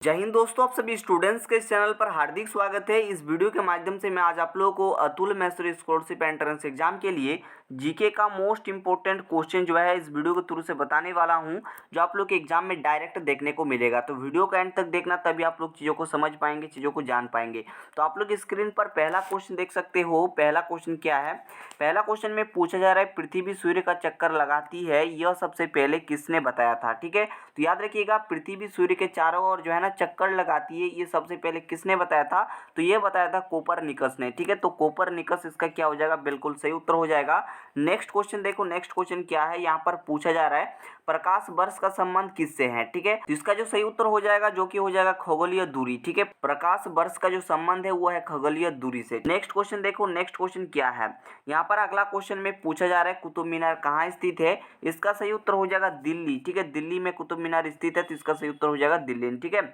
जय हिंद दोस्तों, आप सभी स्टूडेंट्स के इस चैनल पर हार्दिक स्वागत है। इस वीडियो के माध्यम से मैं आज आप लोगों को Atul Mysore scholarship entrance exam के लिए जीके का मोस्ट इंपॉर्टेंट क्वेश्चन जो है इस वीडियो के थ्रू से बताने वाला हूं, जो आप लोग के एग्जाम में डायरेक्ट देखने को मिलेगा। तो वीडियो का एंड तक देखना, तभी आप लोग चीज़ों को समझ पाएंगे, चीज़ों को जान पाएंगे। तो आप लोग स्क्रीन पर पहला क्वेश्चन देख सकते हो। पहला क्वेश्चन क्या है? पहला क्वेश्चन में पूछा जा रहा है, पृथ्वी सूर्य का चक्कर लगाती है, यह सबसे पहले किसने बताया था? ठीक है, तो याद रखिएगा, पृथ्वी सूर्य के चारों ओर जो है ना चक्कर लगाती है, ये सबसे पहले किसने बताया था? तो ये बताया था कोपरनिकस ने। ठीक है, तो कोपरनिकस इसका क्या हो जाएगा? बिल्कुल सही उत्तर हो जाएगा। नेक्स्ट क्वेश्चन देखो, नेक्स्ट क्वेश्चन क्या है? यहाँ पर पूछा जा रहा है, प्रकाश वर्ष का संबंध किससे है? ठीक है, तो इसका जो सही उत्तर हो जाएगा, जो कि हो जाएगा खगोलीय दूरी। ठीक है, प्रकाश वर्ष का जो संबंध है वो है खगोलीय दूरी से। नेक्स्ट क्वेश्चन देखो, नेक्स्ट क्वेश्चन क्या है? यहाँ पर अगला क्वेश्चन में पूछा जा रहा है, कुतुब मीनार कहाँ स्थित है? इसका सही उत्तर हो जाएगा दिल्ली। ठीक है, दिल्ली में कुतुब मीनार स्थित है, तो इसका सही उत्तर हो जाएगा दिल्ली। ठीक है,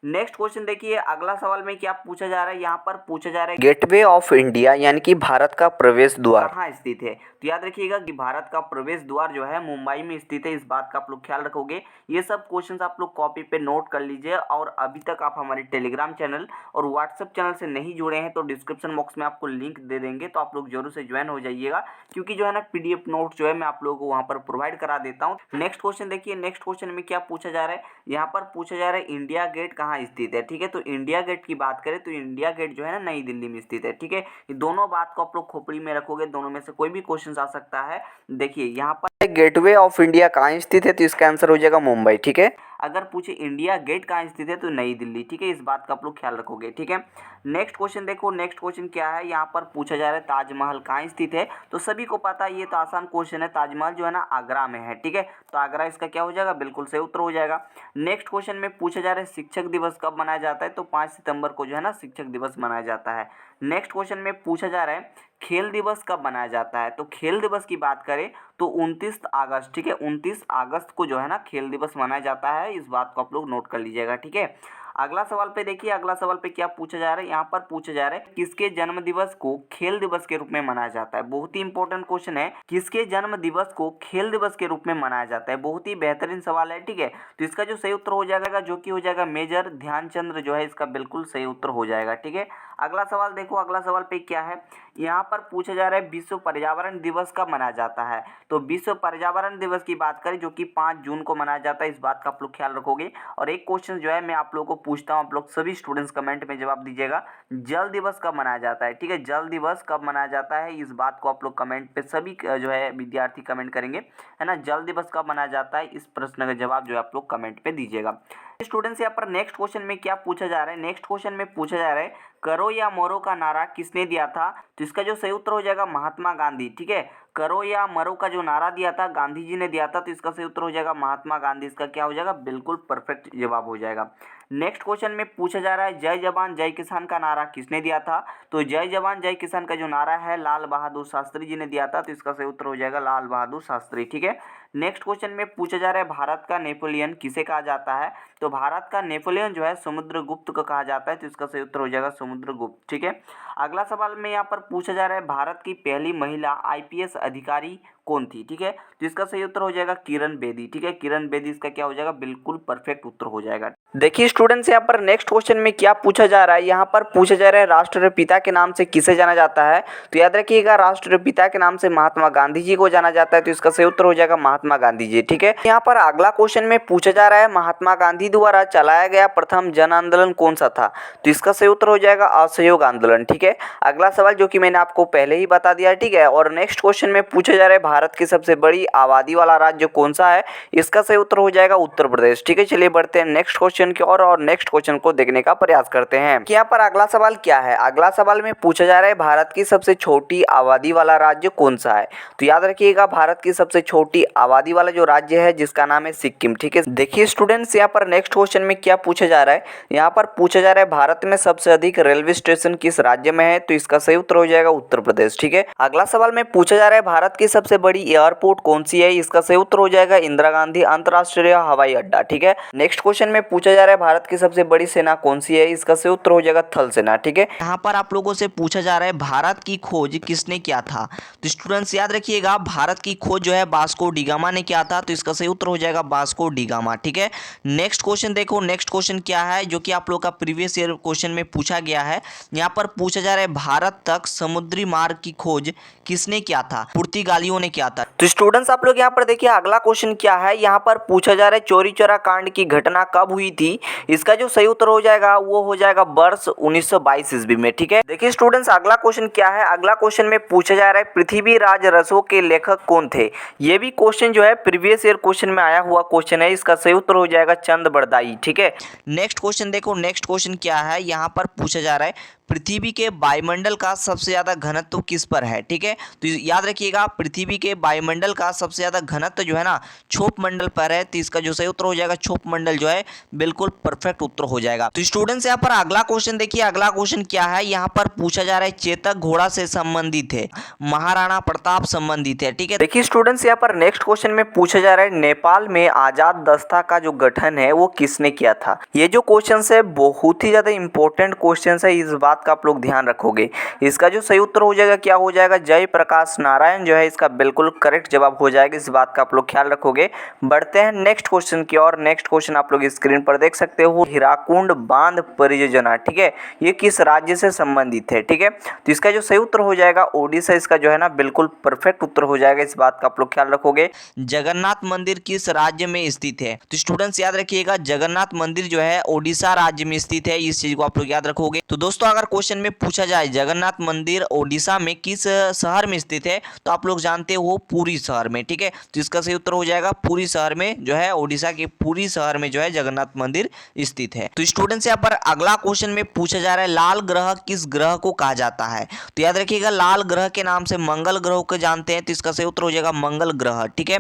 नेक्स्ट क्वेश्चन देखिए, अगला सवाल में क्या पूछा जा रहा है? यहाँ पर पूछा जा रहा है, गेटवे ऑफ इंडिया यानी कि भारत का प्रवेश द्वार कहाँ स्थित है? तो याद रखिएगा कि भारत का प्रवेश द्वार जो है मुंबई में स्थित है। इस बात का आप लोग ख्याल रखोगे। ये सब क्वेश्चंस आप लोग कॉपी पे नोट कर लीजिए। और अभी तक आप हमारे टेलीग्राम चैनल और व्हाट्सएप चैनल से नहीं जुड़े हैं तो डिस्क्रिप्शन बॉक्स में आपको लिंक दे देंगे, तो आप लोग जरूर से ज्वाइन हो जाइएगा, क्योंकि जो है ना पीडीएफ नोट जो है मैं आप लोगों को वहाँ पर प्रोवाइड करा देता हूँ। नेक्स्ट क्वेश्चन देखिए, नेक्स्ट क्वेश्चन में क्या पूछा जा रहा है? यहाँ पर पूछा जा रहा है, इंडिया गेट कहाँ स्थित है? ठीक है, तो इंडिया गेट की बात करें तो इंडिया गेट जो है ना नई दिल्ली में स्थित है। ठीक है, ये दोनों बात को आप लोग खोपड़ी में रखोगे, दोनों में से कोई भी क्वेश्चन आ सकता है। देखिए यहाँ पर गेटवे ऑफ इंडिया कहाँ स्थित है, तो इसका आंसर हो जाएगा मुंबई। ठीक है, अगर पूछे इंडिया गेट कहाँ स्थित है तो नई दिल्ली। ठीक है, इस बात का आप लोग ख्याल रखोगे। ठीक है, नेक्स्ट क्वेश्चन देखो, नेक्स्ट क्वेश्चन क्या है? यहाँ पर पूछा जा रहा है, ताजमहल कहाँ स्थित है? तो सभी को पता है, ये तो आसान क्वेश्चन है, ताजमहल जो है ना आगरा में है। ठीक है, तो आगरा इसका क्या हो जाएगा? बिल्कुल सही उत्तर हो जाएगा। नेक्स्ट क्वेश्चन में पूछा जा रहा है, शिक्षक दिवस कब मनाया जाता है? तो 5 सितंबर को जो है ना शिक्षक दिवस मनाया जाता है। नेक्स्ट क्वेश्चन में पूछा जा रहा है, खेल दिवस कब मनाया जाता है? तो खेल दिवस की बात करें तो 29 अगस्त। ठीक है, 29 अगस्त को जो है ना खेल दिवस मनाया जाता है। इस बात को आप लोग नोट कर लीजिएगा। ठीक है, अगला सवाल पे देखिए, अगला सवाल पे क्या पूछा जा रहा है? यहाँ पर पूछा जा रहा है, किसके जन्म दिवस को खेल दिवस के रूप में मनाया जाता है? बहुत ही इंपॉर्टेंट क्वेश्चन है, किसके जन्म दिवस को खेल दिवस के रूप में मनाया जाता है? बहुत ही बेहतरीन सवाल है। ठीक है, तो इसका जो सही उत्तर हो जाएगा, जो कि हो जाएगा मेजर ध्यानचंद्र जो है इसका बिल्कुल सही उत्तर हो जाएगा। ठीक है, अगला सवाल देखो, अगला सवाल पे क्या है? यहाँ पर पूछा जा रहा है, विश्व पर्यावरण दिवस कब मनाया जाता है? तो विश्व पर्यावरण दिवस की बात करें जो कि 5 जून को मनाया जाता है। इस बात का आप लोग ख्याल रखोगे। और एक क्वेश्चन जो है मैं आप लोगों को पूछता हूँ, आप लोग सभी स्टूडेंट्स कमेंट में जवाब दीजिएगा, जल दिवस कब मनाया जाता है? ठीक है, जल दिवस कब मनाया जाता है? इस बात को आप लोग कमेंट पे सभी जो है विद्यार्थी कमेंट करेंगे, है ना। जल दिवस कब मनाया जाता है, इस प्रश्न का जवाब जो है आप लोग कमेंट पे दीजिएगा। स्टूडेंट्स, यहाँ पर नेक्स्ट क्वेश्चन में क्या पूछा जा रहा है? नेक्स्ट क्वेश्चन में पूछा जा रहा है, करो या मरो का नारा किसने दिया था? तो इसका जो सही उत्तर हो जाएगा महात्मा गांधी। ठीक है, करो या मरो का जो नारा दिया था गांधी जी ने दिया था, तो इसका सही उत्तर हो जाएगा महात्मा गांधी। इसका क्या हो जाएगा? बिल्कुल परफेक्ट जवाब हो जाएगा। नेक्स्ट क्वेश्चन में पूछा जा रहा है, जय जवान जय किसान का नारा किसने दिया था? तो जय जवान जय किसान का जो नारा है लाल बहादुर शास्त्री जी ने दिया था, तो इसका सही उत्तर हो जाएगा लाल बहादुर शास्त्री। ठीक है, नेक्स्ट क्वेश्चन में पूछा जा रहा है, भारत का नेपोलियन किसे कहा जाता है? तो भारत का नेपोलियन जो है समुद्रगुप्त को कहा जाता है, तो इसका सही उत्तर हो जाएगा समुद्रगुप्त। ठीक है, अगला सवाल में यहाँ पर पूछा जा रहा है, भारत की पहली महिला आईपीएस अधिकारी कौन थी? ठीक है, तो इसका सही उत्तर हो जाएगा किरण बेदी। ठीक है, किरण बेदी इसका क्या हो जाएगा? बिल्कुल परफेक्ट उत्तर हो जाएगा। देखिए स्टूडेंट्स, यहाँ पर नेक्स्ट क्वेश्चन में क्या पूछा जा रहा है? यहाँ पर पूछा जा रहा है, राष्ट्रपिता के नाम से किसे जाना जाता है? तो याद रखिएगा, राष्ट्रपिता के नाम से महात्मा गांधी जी को जाना जाता है, तो इसका सही उत्तर हो जाएगा महात्मा गांधी जी। ठीक है, यहाँ पर अगला क्वेश्चन में पूछा जा रहा है, महात्मा गांधी द्वारा चलाया गया प्रथम जन आंदोलन कौन सा था? तो इसका सही उत्तर हो जाएगा असहयोग आंदोलन। ठीक है, अगला सवाल जो कि मैंने आपको पहले ही बता दिया। ठीक है, और नेक्स्ट क्वेश्चन में पूछा जा रहा है, भारत की सबसे बड़ी आबादी वाला राज्य कौन सा है? इसका सही उत्तर हो जाएगा उत्तर प्रदेश। ठीक है, चलिए बढ़ते हैं नेक्स्ट क्वेश्चन की ओर और नेक्स्ट क्वेश्चन को देखने का प्रयास करते हैं कि यहाँ पर अगला सवाल क्या है। अगला सवाल में पूछा जा रहा है, भारत की सबसे छोटी आबादी वाला राज्य कौन सा है? तो याद रखिएगा, भारत की सबसे छोटी आबादी वाला जो राज्य है जिसका नाम है सिक्किम। ठीक है, देखिए स्टूडेंट्स, यहाँ पर नेक्स्ट क्वेश्चन में क्या पूछा जा रहा है? यहाँ पर पूछा जा रहा है, भारत में सबसे अधिक रेलवे स्टेशन किस राज्य में है? तो इसका सही उत्तर हो जाएगा उत्तर प्रदेश। ठीक है, अगला सवाल में पूछा जा रहा है, भारत की सबसे बड़ी एयरपोर्ट कौन सी है? इसका सही उत्तर हो जाएगा इंदिरा गांधी अंतर्राष्ट्रीय हवाई अड्डा। ठीक है। नेक्स्ट क्वेश्चन में पूछा जा रहा है भारत की सबसे बड़ी सेना कौन सी है? इसका सही उत्तर हो जाएगा थल सेना। ठीक है। यहाँ पर आप लोगों से पूछा जा रहा है भारत की खोज किसने किया था? तो स्टूडेंट्स याद रखिएगा, भारत की खोज जो है वास्को डी गामा ने किया था, तो इसका सही उत्तर हो जाएगा वास्को डी गामा। ठीक है। नेक्स्ट क्वेश्चन देखो, नेक्स्ट क्वेश्चन क्या है जो कि आप लोग का प्रीवियस ईयर क्वेश्चन में पूछा गया है। यहाँ पर पूछा जा रहा है भारत तक समुद्री मार्ग की खोज किसने किया था? पुर्तगालियों ने किया था। तो स्टूडेंट्स आप लोग यहाँ पर देखिए अगला क्वेश्चन क्या है। यहाँ पर पूछा जा रहा है चौरी चौरा कांड की घटना कब हुई थी? इसका जो सही उत्तर हो जाएगा वो हो जाएगा वर्ष 1922 ईस्वी में। ठीक है। देखिए स्टूडेंट्स अगला क्वेश्चन क्या है। अगला क्वेश्चन में पूछा जा रहा है पृथ्वीराज रसो के लेखक कौन थे? ये भी क्वेश्चन जो है प्रीवियस ईयर क्वेश्चन में आया हुआ क्वेश्चन है। इसका सही उत्तर हो जाएगा चंद बरदाई। ठीक है। नेक्स्ट क्वेश्चन देखो, नेक्स्ट क्वेश्चन क्या है। यहाँ पर पूछा जा रहा है पृथ्वी के वायुमंडल का सबसे ज्यादा घनत्व किस पर है? ठीक है। तो याद रखिएगा पृथ्वी के वायुमंडल का सबसे ज्यादा घनत्व जो है ना क्षोभ मंडल पर है। तो इसका जो सही उत्तर हो जाएगा क्षोभ मंडल जो है बिल्कुल परफेक्ट उत्तर हो जाएगा। तो स्टूडेंट्स यहाँ पर अगला क्वेश्चन देखिए, अगला क्वेश्चन क्या है। यहाँ पर पूछा जा रहा है चेतक घोड़ा से संबंधित है, महाराणा प्रताप संबंधित है। ठीक है। देखिए स्टूडेंट्स यहाँ पर नेक्स्ट क्वेश्चन में पूछा जा रहा है नेपाल में आजाद दस्ता का जो गठन है वो किसने किया था? ये जो क्वेश्चन है बहुत ही ज्यादा इंपॉर्टेंट क्वेश्चन है, इस बात का आप लोग ध्यान रखोगे। इसका जो सही उत्तर हो जाएगा क्या हो जाएगा? जयप्रकाश नारायण जो है इसका बिल्कुल करेक्ट जवाब हो जाएगा। इस बात का आप लोग ख्याल रखोगे। बढ़ते हैं नेक्स्ट क्वेश्चन की और। नेक्स्ट क्वेश्चन आप लोग स्क्रीन पर देख सकते हो, हीराकुंड बांध परियोजना। ठीक है। ये किस राज्य से संबंधित है? ठीक है। तो इसका जो सही उत्तर हो जाएगा ओडिशा, इसका जो है ना बिल्कुल परफेक्ट उत्तर हो जाएगा। इस बात का आप लोग ख्याल रखोगे। जगन्नाथ मंदिर किस राज्य में स्थित है? तो स्टूडेंट्स याद रखिएगा जगन्नाथ मंदिर जो है ओडिशा राज्य में स्थित है। इस चीज को आप लोग याद रखोगे। तो दोस्तों अगर क्वेश्चन में पूछा जाए जगन्नाथ मंदिर ओडिशा में किस शहर में स्थित है, तो आप लोग जानते हो पुरी शहर में। ठीक है। तो इसका सही उत्तर हो जाएगा पुरी शहर में जो है, ओडिशा के पुरी शहर में जो है जगन्नाथ मंदिर स्थित है। तो स्टूडेंट्स यहाँ पर अगला क्वेश्चन में पूछा जा रहा है लाल ग्रह किस ग्रह को कहा जाता है? तो याद रखिएगा लाल ग्रह के नाम से मंगल ग्रह को जानते हैं। तो इसका सही उत्तर हो जाएगा मंगल ग्रह। ठीक है।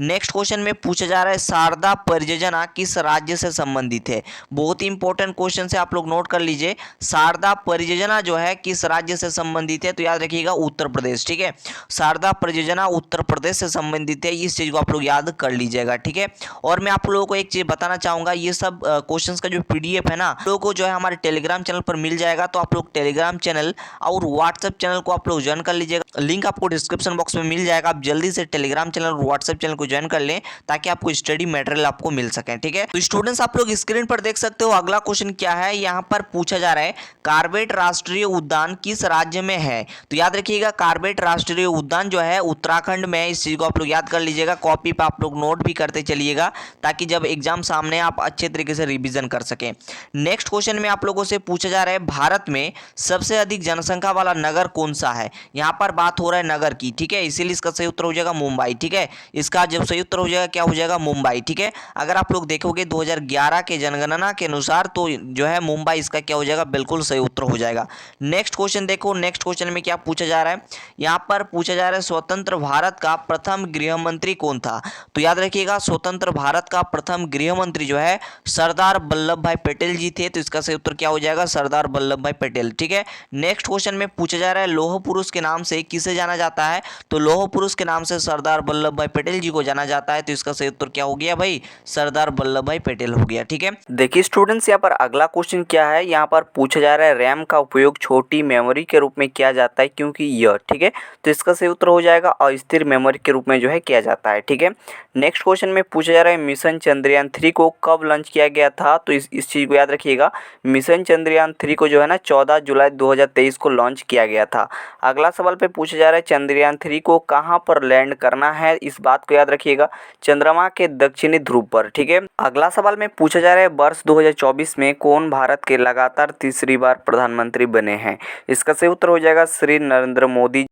नेक्स्ट क्वेश्चन में पूछा जा रहा है शारदा परियोजना किस राज्य से संबंधित है? बहुत ही इंपॉर्टेंट क्वेश्चन है, आप लोग नोट कर लीजिए। शारदा परियोजना जो है किस राज्य से संबंधित है? तो याद रखिएगा उत्तर प्रदेश। ठीक है। शारदा परियोजना उत्तर प्रदेश से संबंधित है। इस चीज को आप लोग याद कर लीजिएगा। ठीक है। और मैं आप लोगों को एक चीज बताना चाहूंगा, ये सब क्वेश्चंस का जो पीडीएफ है ना आप लोगों को जो है हमारे टेलीग्राम चैनल पर मिल जाएगा। तो आप लोग टेलीग्राम चैनल और व्हाट्सएप चैनल को आप लोग ज्वाइन कर लीजिएगा। लिंक आपको डिस्क्रिप्शन बॉक्स में मिल जाएगा। आप जल्दी से टेलीग्राम चैनल और व्हाट्सएप चैनल को ज्वाइन कर लें ताकि आपको स्टडी मटेरियल आपको मिल सके। ठीक है। तो स्टूडेंट्स आप लोग स्क्रीन पर देख सकते हो अगला क्वेश्चन क्या है। यहाँ पर पूछा जा रहा है कार्बेट राष्ट्रीय उद्यान किस राज्य में है? तो याद रखिएगा कार्बेट राष्ट्रीय उद्यान जो है उत्तराखंड में है। इस चीज को आप लोग याद कर लीजिएगा, कॉपी पे आप लोग नोट भी करते चलिएगा ताकि जब एग्जाम सामने आप अच्छे तरीके से रिवीजन कर सकें। नेक्स्ट क्वेश्चन में आप लोगों से पूछा जा रहा है भारत में सबसे अधिक जनसंख्या वाला नगर कौन सा है? यहाँ पर बात हो रहा है नगर की। ठीक है। इसीलिए इसका सही उत्तर हो जाएगा मुंबई। ठीक है। इसका जब सही उत्तर हो जाएगा क्या हो जाएगा? मुंबई। ठीक है। अगर आप लोग देखोगे 2011 के जनगणना के अनुसार तो जो है मुंबई इसका क्या हो जाएगा? बिल्कुल सही उत्तर हो जाएगा। नेक्स्ट क्वेश्चन देखो, नेक्स्ट क्वेश्चन में क्या पूछा जा रहा है। यहाँ पर पूछा जा रहा है स्वतंत्र भारत का प्रथम गृह मंत्री कौन था? तो याद रखिएगा स्वतंत्र भारत का प्रथम गृह मंत्री जो है सरदार वल्लभ भाई पटेल जी थे। तो इसका सही उत्तर क्या हो जाएगा? सरदार वल्लभ भाई पटेल। ठीक है। नेक्स्ट क्वेश्चन में पूछा जा रहा है लौह पुरुष के नाम से किसे जाना जाता है? तो लौह पुरुष के नाम से सरदार वल्लभ भाई पटेल जी को जाना जाता है। तो इसका सही उत्तर क्या हो गया भाई? सरदार वल्लभ भाई पटेल हो गया। ठीक है। देखिए स्टूडेंट्स यहाँ पर अगला क्वेश्चन क्या है। यहाँ पर पूछा जा रहा है रैम का उपयोग छोटी मेमोरी के रूप में किया जाता है क्योंकि यह। ठीक है। तो इसका सही उत्तर हो जाएगा अस्थिर मेमोरी के रूप में जो है किया जाता है। ठीक है। नेक्स्ट क्वेश्चन में पूछा जा रहा है मिशन चंद्रयान 3 को कब लॉन्च किया गया था? तो इस चीज को याद रखिएगा, मिशन चंद्रयान 3 को जो है ना 14 जुलाई 2023 को लॉन्च किया गया था। अगला सवाल पे पूछा जा रहा है चंद्रयान 3 को कहां पर लैंड करना है? इस बात को याद रखिएगा, चंद्रमा के दक्षिणी ध्रुव पर। ठीक है। अगला सवाल में पूछा जा रहा है वर्ष 2024 में कौन भारत के लगातार तीसरी बार प्रधानमंत्री बने हैं? इसका सही उत्तर हो जाएगा श्री नरेंद्र मोदी।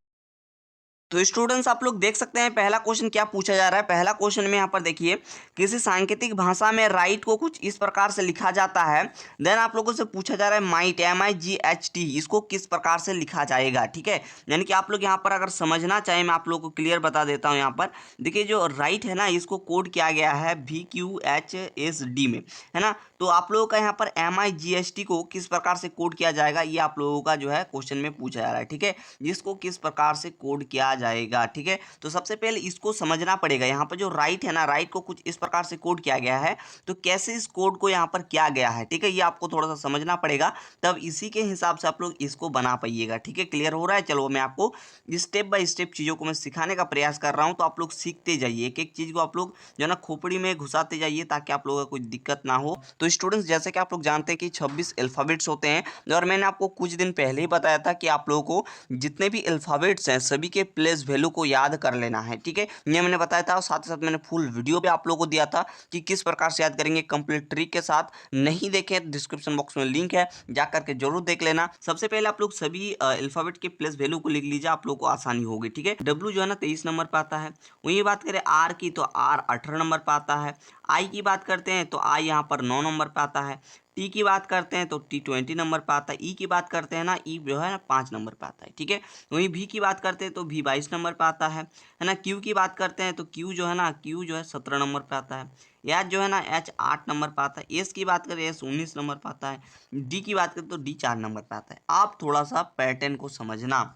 तो स्टूडेंट्स आप लोग देख सकते हैं पहला क्वेश्चन क्या पूछा जा रहा है। पहला क्वेश्चन में यहाँ पर देखिए किसी सांकेतिक भाषा में राइट को कुछ इस प्रकार से लिखा जाता है। देन आप लोगों से पूछा जा रहा है माइट MIGHT इसको किस प्रकार से लिखा जाएगा। ठीक है। यानी कि आप लोग यहाँ पर अगर समझना चाहें मैं आप लोगों को क्लियर बता देता हूँ। यहाँ पर देखिए जो राइट है ना इसको कोड किया गया है VQHSD में, है ना। तो आप लोगों का यहाँ पर MIGST को किस प्रकार से कोड किया जाएगा, ये आप लोगों का जो है क्वेश्चन में पूछा जा रहा है। ठीक है, जिसको किस प्रकार से कोड किया जाएगा। ठीक है, तो सबसे पहले इसको समझना पड़ेगा। यहाँ पर जो राइट है ना, राइट को कुछ इस प्रकार से कोड किया गया है, तो कैसे इस कोड को यहाँ पर किया गया है, ठीक है, ये आपको थोड़ा सा समझना पड़ेगा, तब इसी के हिसाब से आप लोग इसको बना पाइएगा। ठीक है, क्लियर हो रहा है। चलो मैं आपको स्टेप बाय स्टेप चीज़ों को मैं सिखाने का प्रयास कर रहा हूँ, तो आप लोग सीखते जाइए, एक एक चीज़ को आप लोग जो है ना खोपड़ी में घुसाते जाइए, ताकि आप लोगों को कोई दिक्कत ना हो। तो स्टूडेंट्स, जैसे कि आप लोग जानते हैं कि 26 अल्फ़ाबेट्स होते हैं, और मैंने आपको कुछ दिन पहले ही बताया था कि आप लोगों को जितने भी अल्फ़ाबेट्स हैं सभी के प्लेस वैल्यू को याद कर लेना है। ठीक है, ये मैंने बताया था, और साथ ही साथ मैंने फुल वीडियो भी आप लोगों को दिया था कि किस प्रकार से याद करेंगे कंप्लीट ट्रिक के साथ। नहीं देखे तो डिस्क्रिप्शन बॉक्स में लिंक है, जा करके जरूर देख लेना। सबसे पहले आप लोग सभी अल्फ़ाबेट के प्लेस वैल्यू को लिख लीजिए, आप लोग को आसानी होगी। ठीक है, डब्ल्यू जो है ना 23 नंबर पर आता है। वहीं बात करें आर की, तो आर 18 नंबर पर आता है। आई की बात करते हैं तो आई यहाँ पर 9 नंबर पर आता है। टी की बात करते हैं तो टी 20 नंबर पर आता है। ई की बात करते हैं ना, ई जो है ना 5 नंबर पर आता है। ठीक है, वहीं भी की बात करते हैं तो भी 22 नंबर पर आता है ना। क्यू की बात करते हैं तो क्यू जो है ना, क्यू जो है 17 नंबर पर आता है। एच जो है ना, एच 8 नंबर पर आता है। एस की बात करें, एस 19 नंबर पर आता है। डी की बात करें तो डी 4 नंबर पर आता है। आप थोड़ा सा पैटर्न को समझना।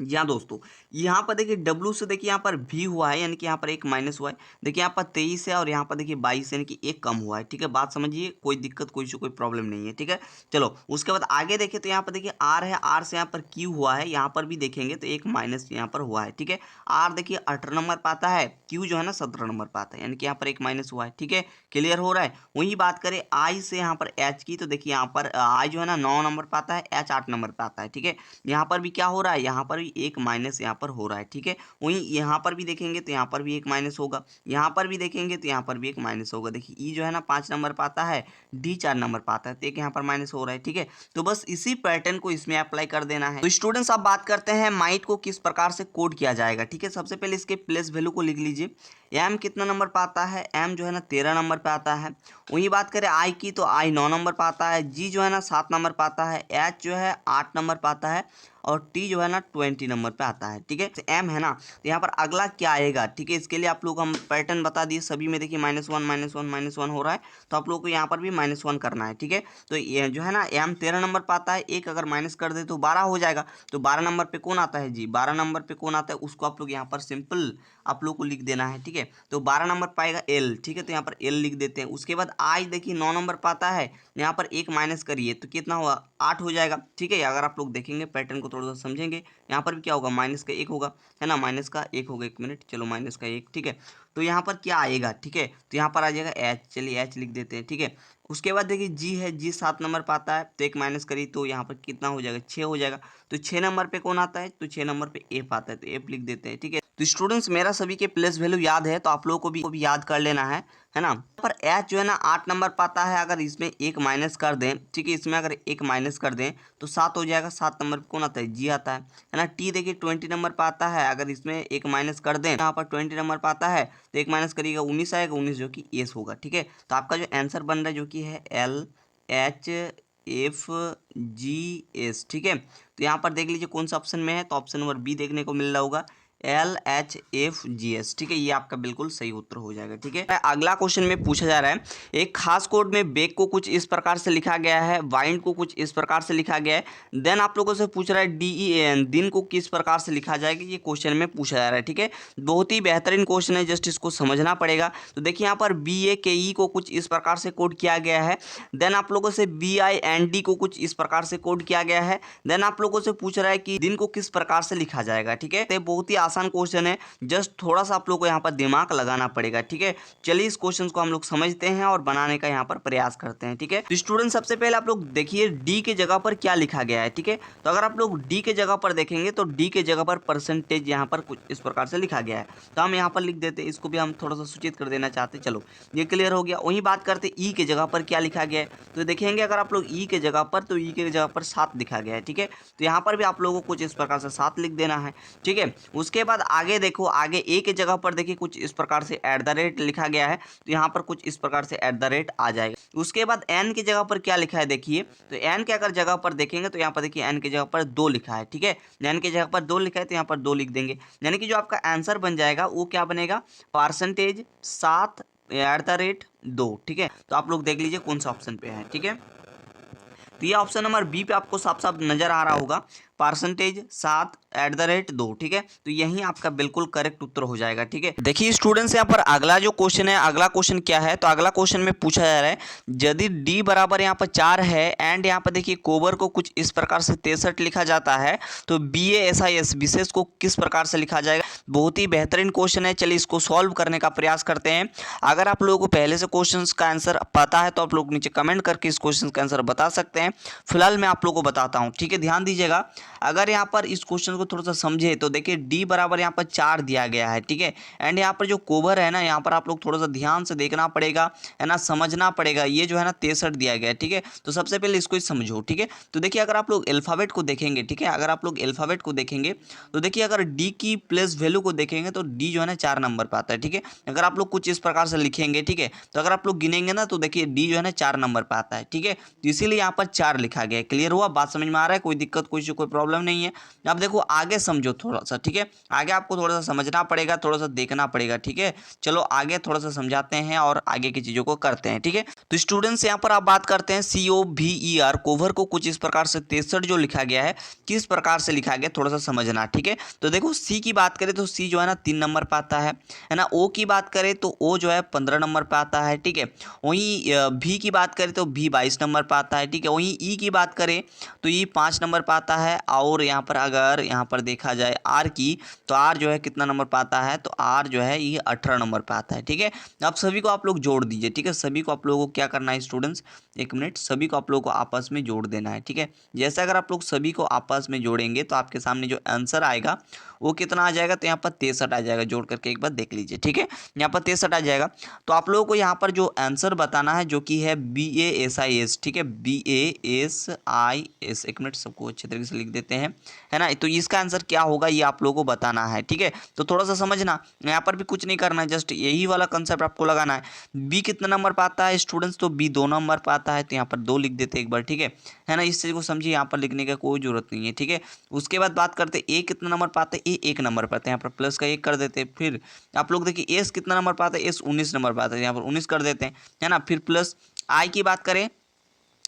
जी हाँ दोस्तों, यहाँ पर देखिए डब्लू से देखिए यहाँ पर भी हुआ है, यानी कि यहाँ पर एक माइनस हुआ है। देखिए यहाँ पर 23 है, और यहाँ पर देखिए 22 यानी कि एक कम हुआ है। ठीक है, बात समझिए, कोई दिक्कत कोई इशू कोई प्रॉब्लम नहीं है। ठीक है, चलो उसके बाद आगे देखें तो यहाँ पर देखिए आर है, आर से यहाँ पर क्यू हुआ है, यहाँ पर भी देखेंगे तो एक माइनस यहाँ पर हुआ है। ठीक है, आर देखिए 18 नंबर पर आता है, क्यू जो है ना 17 नंबर पर आता है, यानी कि यहाँ पर एक माइनस हुआ है। ठीक है, क्लियर हो रहा है। वही बात करें आई से यहाँ पर एच की, तो देखिए यहाँ पर आई जो है ना 9 नंबर पर आता है, एच 8 नंबर पर आता है। ठीक है, यहाँ पर भी क्या हो रहा है, यहाँ पर भी एक माइनस यहाँ पर हो रहा है। ठीक है, वहीं यहाँ पर भी देखेंगे तो यहाँ पर भी एक माइनस होगा, यहाँ पर भी देखेंगे तो यहाँ पर भी एक माइनस होगा। देखिए ई जो है ना 5 नंबर पर आता है, डी 4 नंबर पर आता है, तो एक यहाँ पर माइनस हो रहा है। ठीक है, तो बस इसी पैटर्न को इसमें अप्लाई कर देना है। तो स्टूडेंट्स, आप बात करते हैं माइट को किस प्रकार से कोड किया जाएगा। ठीक है, सबसे पहले इसके प्लेस वैल्यू को लिख लीजिए। एम कितना नंबर पर आता है, एम जो है ना 13 नंबर पर आता है। वहीं बात करें आई की, तो आई 9 नंबर पर आता है। जी जो है ना 7 नंबर पर आता है। एच जो है 8 नंबर पर आता है, और टी जो है ना 20 नंबर पे आता है। ठीक है, तो एम है ना, तो यहाँ पर अगला क्या आएगा। ठीक है, इसके लिए आप लोग हम पैटर्न बता दिए, सभी में देखिए -1 हो रहा है, तो आप लोग को यहाँ पर भी -1 करना है। ठीक है, तो ये जो है ना एम 13 नंबर पर आता है, एक अगर माइनस कर दे तो 12 हो जाएगा। तो 12 नंबर पे कौन आता है जी, 12 नंबर पे कौन आता है, उसको आप लोग यहाँ पर सिंपल आप लोग को लिख देना है। ठीक है, तो 12 नंबर पाएगा एल। ठीक है, तो यहाँ पर एल लिख देते हैं। उसके बाद आई देखिए 9 नंबर पर आता है, यहाँ पर एक माइनस करिए तो कितना हुआ, 8 हो जाएगा। ठीक है, अगर आप लोग देखेंगे पैटर्न को थोड़ा सा समझेंगे, यहाँ पर भी क्या होगा, माइनस का 1 होगा, है ना, माइनस का 1 होगा। एक मिनट, चलो माइनस का 1। ठीक है, तो यहाँ पर क्या आएगा, ठीक है, तो यहाँ पर आ जाएगा एच। चलिए एच लिख देते हैं। ठीक है, उसके बाद देखिए जी है, जी 7 नंबर पर आता है, तो एक माइनस करिए तो यहाँ पर कितना हो जाएगा, 6 हो जाएगा। तो 6 नंबर पे कौन आता है, तो 6 नंबर पे एफ आता है, तो एफ लिख देते हैं। ठीक है, तो स्टूडेंट्स, मेरा सभी के प्लेस वैल्यू याद है, तो आप लोगों को भी याद कर लेना है ना। पर एच जो है ना 8 नंबर पाता है, अगर इसमें एक माइनस कर दें, ठीक है, इसमें अगर एक माइनस कर दें तो 7 हो जाएगा। 7 नंबर पे कौन आता है, जी आता है ना। टी देखिए 20 नंबर पर आता है, अगर इसमें एक माइनस कर दें, यहाँ पर 20 नंबर पर आता है, तो एक माइनस करिएगा 19 आएगा, 19 जो कि एस होगा। ठीक है, तो आपका जो आंसर बन रहा है जो कि है L H F G S. ठीक है, तो यहाँ पर देख लीजिए कौन सा ऑप्शन में है, तो ऑप्शन नंबर बी देखने को मिल रहा होगा, LHFGS। ठीक है, ये आपका बिल्कुल सही उत्तर हो जाएगा। ठीक है, अगला क्वेश्चन में पूछा जा रहा है, एक खास कोड में बेक को कुछ इस प्रकार से लिखा गया है, वाइंड को कुछ इस प्रकार से लिखा गया है। देन आप लोगों से पूछ रहा है DEAN, दिन को किस प्रकार से लिखा जाएगा, ये क्वेश्चन में पूछा जा रहा है। ठीक है, बहुत ही बेहतरीन क्वेश्चन है, जस्ट इसको समझना पड़ेगा। तो देखिए यहाँ पर BAKE को कुछ इस प्रकार से कोड किया गया है। देन आप लोगों से BIND को कुछ इस प्रकार से कोड किया गया है। देन आप लोगों से पूछ रहा है कि दिन को किस प्रकार से लिखा जाएगा। ठीक है, तो बहुत ही आसान क्वेश्चन है, जस्ट थोड़ा सा आप लोग को यहाँ पर दिमाग लगाना पड़ेगा। ठीक है, चलिए इस क्वेश्चन को हम लोग समझते हैं और बनाने का यहाँ पर प्रयास करते हैं। ठीक है, तो स्टूडेंट, सबसे पहले आप लोग देखिए डी के जगह पर क्या लिखा गया है। ठीक है, तो अगर आप लोग डी के जगह पर देखेंगे तो डी के जगह पर परसेंटेज यहाँ पर कुछ इस प्रकार से लिखा गया है, तो हम यहाँ पर लिख देते हैं। इसको भी हम थोड़ा सा सूचित कर देना चाहते हैं। चलो ये क्लियर हो गया। वही बात करते ई के जगह पर क्या लिखा गया है, तो देखेंगे अगर आप लोग ई के जगह पर, तो ई के जगह पर 7 लिखा गया है। ठीक है, तो यहाँ पर भी आप लोगों को कुछ इस प्रकार से 7 लिख देना है। ठीक है, उसके बाद आगे देखो, आगे ए के जगह पर देखिए कुछ इस प्रकार से @ लिखा गया है, तो यहाँ पर कुछ इस प्रकार से @ आ जाएगा। उसके बाद एन की जगह पर क्या लिखा है देखिए, तो एन के अगर जगह पर देखेंगे तो यहाँ पर देखिए एन की जगह पर 2 लिखा है। ठीक है, एन की जगह पर 2 लिखा है, तो यहाँ पर 2 लिख देंगे, यानी कि जो आपका आंसर बन जाएगा वो क्या बनेगा, परसेंटेज 7 2, ठीक है। तो आप लोग देख लीजिए कौन सा ऑप्शन पे है, ठीक है। तो ये ऑप्शन नंबर बी पे आपको साफ साफ नजर आ रहा होगा, %7 ठीक है। तो यही आपका बिल्कुल करेक्ट उत्तर हो जाएगा, ठीक है। देखिए स्टूडेंट्स, यहाँ पर अगला जो क्वेश्चन है, अगला क्वेश्चन क्या है, तो अगला क्वेश्चन में पूछा जा रहा है यदि डी बराबर यहाँ पर 4 है एंड यहाँ पर देखिए कोबर को कुछ इस प्रकार से 63 लिखा जाता है, तो BASIS विशेष को किस प्रकार से लिखा जाएगा। बहुत ही बेहतरीन क्वेश्चन है, चलिए इसको सॉल्व करने का प्रयास करते हैं। अगर आप लोगों को पहले से क्वेश्चन का आंसर पता है तो आप लोग नीचे कमेंट करके इस क्वेश्चन का आंसर बता सकते हैं। फिलहाल मैं आप लोगों को बताता हूँ, ठीक है। ध्यान दीजिएगा, अगर यहाँ पर इस क्वेश्चन को थोड़ा सा समझे तो देखिए डी बराबर यहाँ पर 4 दिया गया है, ठीक है। एंड यहाँ पर जो कोबर है ना, यहाँ पर आप लोग थोड़ा सा ध्यान से देखना पड़ेगा, है ना, समझना पड़ेगा। ये जो है ना 63 दिया गया है, ठीक है। तो सबसे पहले इसको समझो, ठीक है। तो देखिए अगर आप लोग अल्फाबेट को देखेंगे, ठीक है, अगर आप लोग अल्फाबेट को देखेंगे तो देखिए अगर डी की प्लेस वैल्यू को देखेंगे तो डी जो है ना 4 नंबर पर आता है, ठीक है। अगर आप लोग कुछ इस प्रकार से लिखेंगे, ठीक है, तो अगर आप लोग गिनेंगे ना तो देखिए डी जो है ना 4 नंबर पर आता है, ठीक है। तो इसीलिए यहाँ पर 4 लिखा गया है। क्लियर हुआ, बात समझ में आ रहा है, कोई दिक्कत कोई प्रॉब्लम नहीं है। अब देखो आगे समझो थोड़ा सा, ठीक है। आगे आपको थोड़ा सा समझना पड़ेगा, थोड़ा सा देखना पड़ेगा, ठीक है। चलो आगे थोड़ा सा समझाते हैं और आगे की चीजों को करते हैं, ठीक है। तो स्टूडेंट्स यहाँ पर आप बात करते हैं COVER, कोवर को कुछ इस प्रकार से 63 जो लिखा गया है किस प्रकार से लिखा गया, थोड़ा सा समझना, ठीक है। तो देखो सी की बात करें तो सी जो है ना 3 नंबर पर आता है ना। ओ की बात करें तो ओ जो है 15 नंबर पर आता है, ठीक है। वहीं भी की बात करें तो भी 22 नंबर पर आता है, ठीक है। वहीं ई की बात करें तो ये 5 नंबर पर आता है। और यहाँ पर अगर यहाँ पर देखा जाए आर की, तो आर जो है कितना नंबर पर आता है, तो आर जो है ये 18 नंबर पर आता है, ठीक है। अब सभी को आप लोग जोड़ दीजिए, ठीक है। सभी को आप लोगों को क्या करना है स्टूडेंट्स, एक मिनट, सभी को आप लोगों को आपस में जोड़ देना है, ठीक है। जैसे अगर आप लोग सभी को आपस में जोड़ेंगे तो आपके सामने जो आंसर आएगा वो कितना आ जाएगा, तो यहाँ पर 63 आ जाएगा। जोड़ करके एक बार देख लीजिए, ठीक है। यहाँ पर 63 आ जाएगा। तो आप लोगों को यहाँ पर जो आंसर बताना है जो कि है BASIS, ठीक है, BASIS, एक मिनट, सबको अच्छे तरीके से लिख देते हैं, है ना। तो इसका आंसर क्या होगा ये आप लोगों को बताना है, ठीक है। तो थोड़ा सा समझना, यहाँ पर भी कुछ नहीं करना है, जस्ट यही वाला कंसेप्ट आपको लगाना है। बी कितना नंबर पर आता है स्टूडेंट्स, तो बी 2 नंबर पर आता है, तो यहाँ पर 2 लिख देते एक बार, ठीक है ना। इस चीज़ को समझिए, यहाँ पर लिखने का कोई जरूरत नहीं है, ठीक है। उसके बाद बात करते ए कितना नंबर पर आता है, ए 1 नंबर पर आता है, यहाँ पर प्लस का 1 कर देते हैं। फिर आप लोग देखिए एस कितना नंबर पर आता है, एस 19 नंबर पर आता है, यहाँ पर 19 कर देते हैं, है ना। फिर प्लस आई की बात करें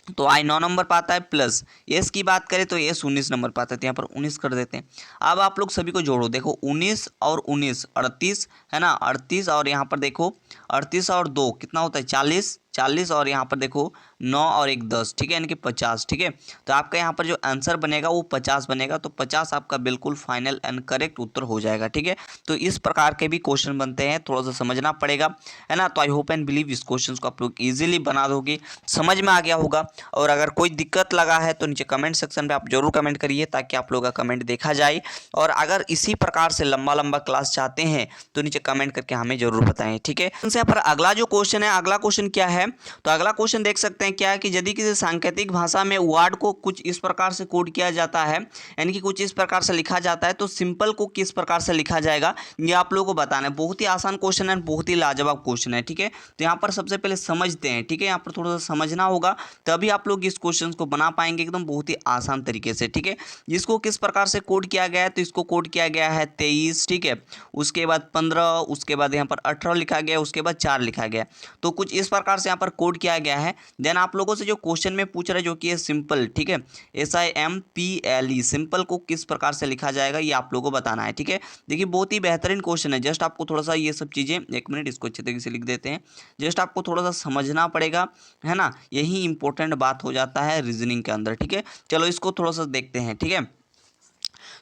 तो आई 9 नंबर पर आता है, प्लस एस की बात करें तो एस 19 नंबर पर आता है, तो यहाँ पर 19 कर देते हैं। अब आप लोग सभी को जोड़ो, देखो 19 और 19 38, है ना, 38, और यहाँ पर देखो 38 और 2 कितना होता है 40, 40, और यहाँ पर देखो 9 और 1 10, ठीक है, यानी कि 50, ठीक है। तो आपका यहाँ पर जो आंसर बनेगा वो 50 बनेगा। तो 50 आपका बिल्कुल फाइनल एंड करेक्ट उत्तर हो जाएगा, ठीक है। तो इस प्रकार के भी क्वेश्चन बनते हैं, थोड़ा सा समझना पड़ेगा, है ना। तो आई होप एंड बिलीव इस क्वेश्चन को आप लोग इजीली बना दोगे, समझ में आ गया होगा। और अगर कोई दिक्कत लगा है तो नीचे कमेंट सेक्शन में आप जरूर कमेंट करिए ताकि आप लोगों का कमेंट देखा जाए। और अगर इसी प्रकार से लंबा लंबा क्लास चाहते हैं तो नीचे कमेंट करके हमें जरूर बताएं, ठीक है। यहाँ पर अगला जो क्वेश्चन है, अगला क्वेश्चन क्या है, तो अगला क्वेश्चन देख सकते हैं क्या है कि यदि किसी सांकेतिक भाषा में वर्ड को कुछ इस प्रकार से कोड किया जाता है, यानी कि कुछ इस प्रकार से लिखा जाता है, तो सिंपल को किस प्रकार से लिखा जाएगा ये आप लोगों को बताना है। बहुत ही आसान क्वेश्चन है, बहुत ही लाजवाब क्वेश्चन है, ठीक है। तो यहाँ पर सबसे पहले समझते हैं, ठीक है। यहाँ पर थोड़ा सा समझना होगा तभी आप लोग इस क्वेश्चन को बना पाएंगे एकदम बहुत ही आसान तरीके से, ठीक है। इसको किस प्रकार से कोड किया गया है, तो इसको कोड किया गया है 23, ठीक है। उसके बाद 15, उसके बाद यहाँ पर 18 लिखा गया, उसके बाद 4 लिखा गया। तो कुछ इस प्रकार से यहाँ पर कोड किया गया है। देन आप लोगों से जो क्वेश्चन में पूछ रहा है जो कि है सिंपल, ठीक है, SIMPLE, सिंपल को किस प्रकार से लिखा जाएगा ये आप लोगों को बताना है, ठीक है। देखिए बहुत ही बेहतरीन क्वेश्चन है, जस्ट आपको थोड़ा सा ये सब चीज़ें, एक मिनट इसको अच्छे तरीके से लिख देते हैं, जस्ट आपको थोड़ा सा समझना पड़ेगा, है ना। यही इंपॉर्टेंट बात हो जाता है रीजनिंग के अंदर, ठीक है। चलो इसको थोड़ा सा देखते हैं, ठीक है।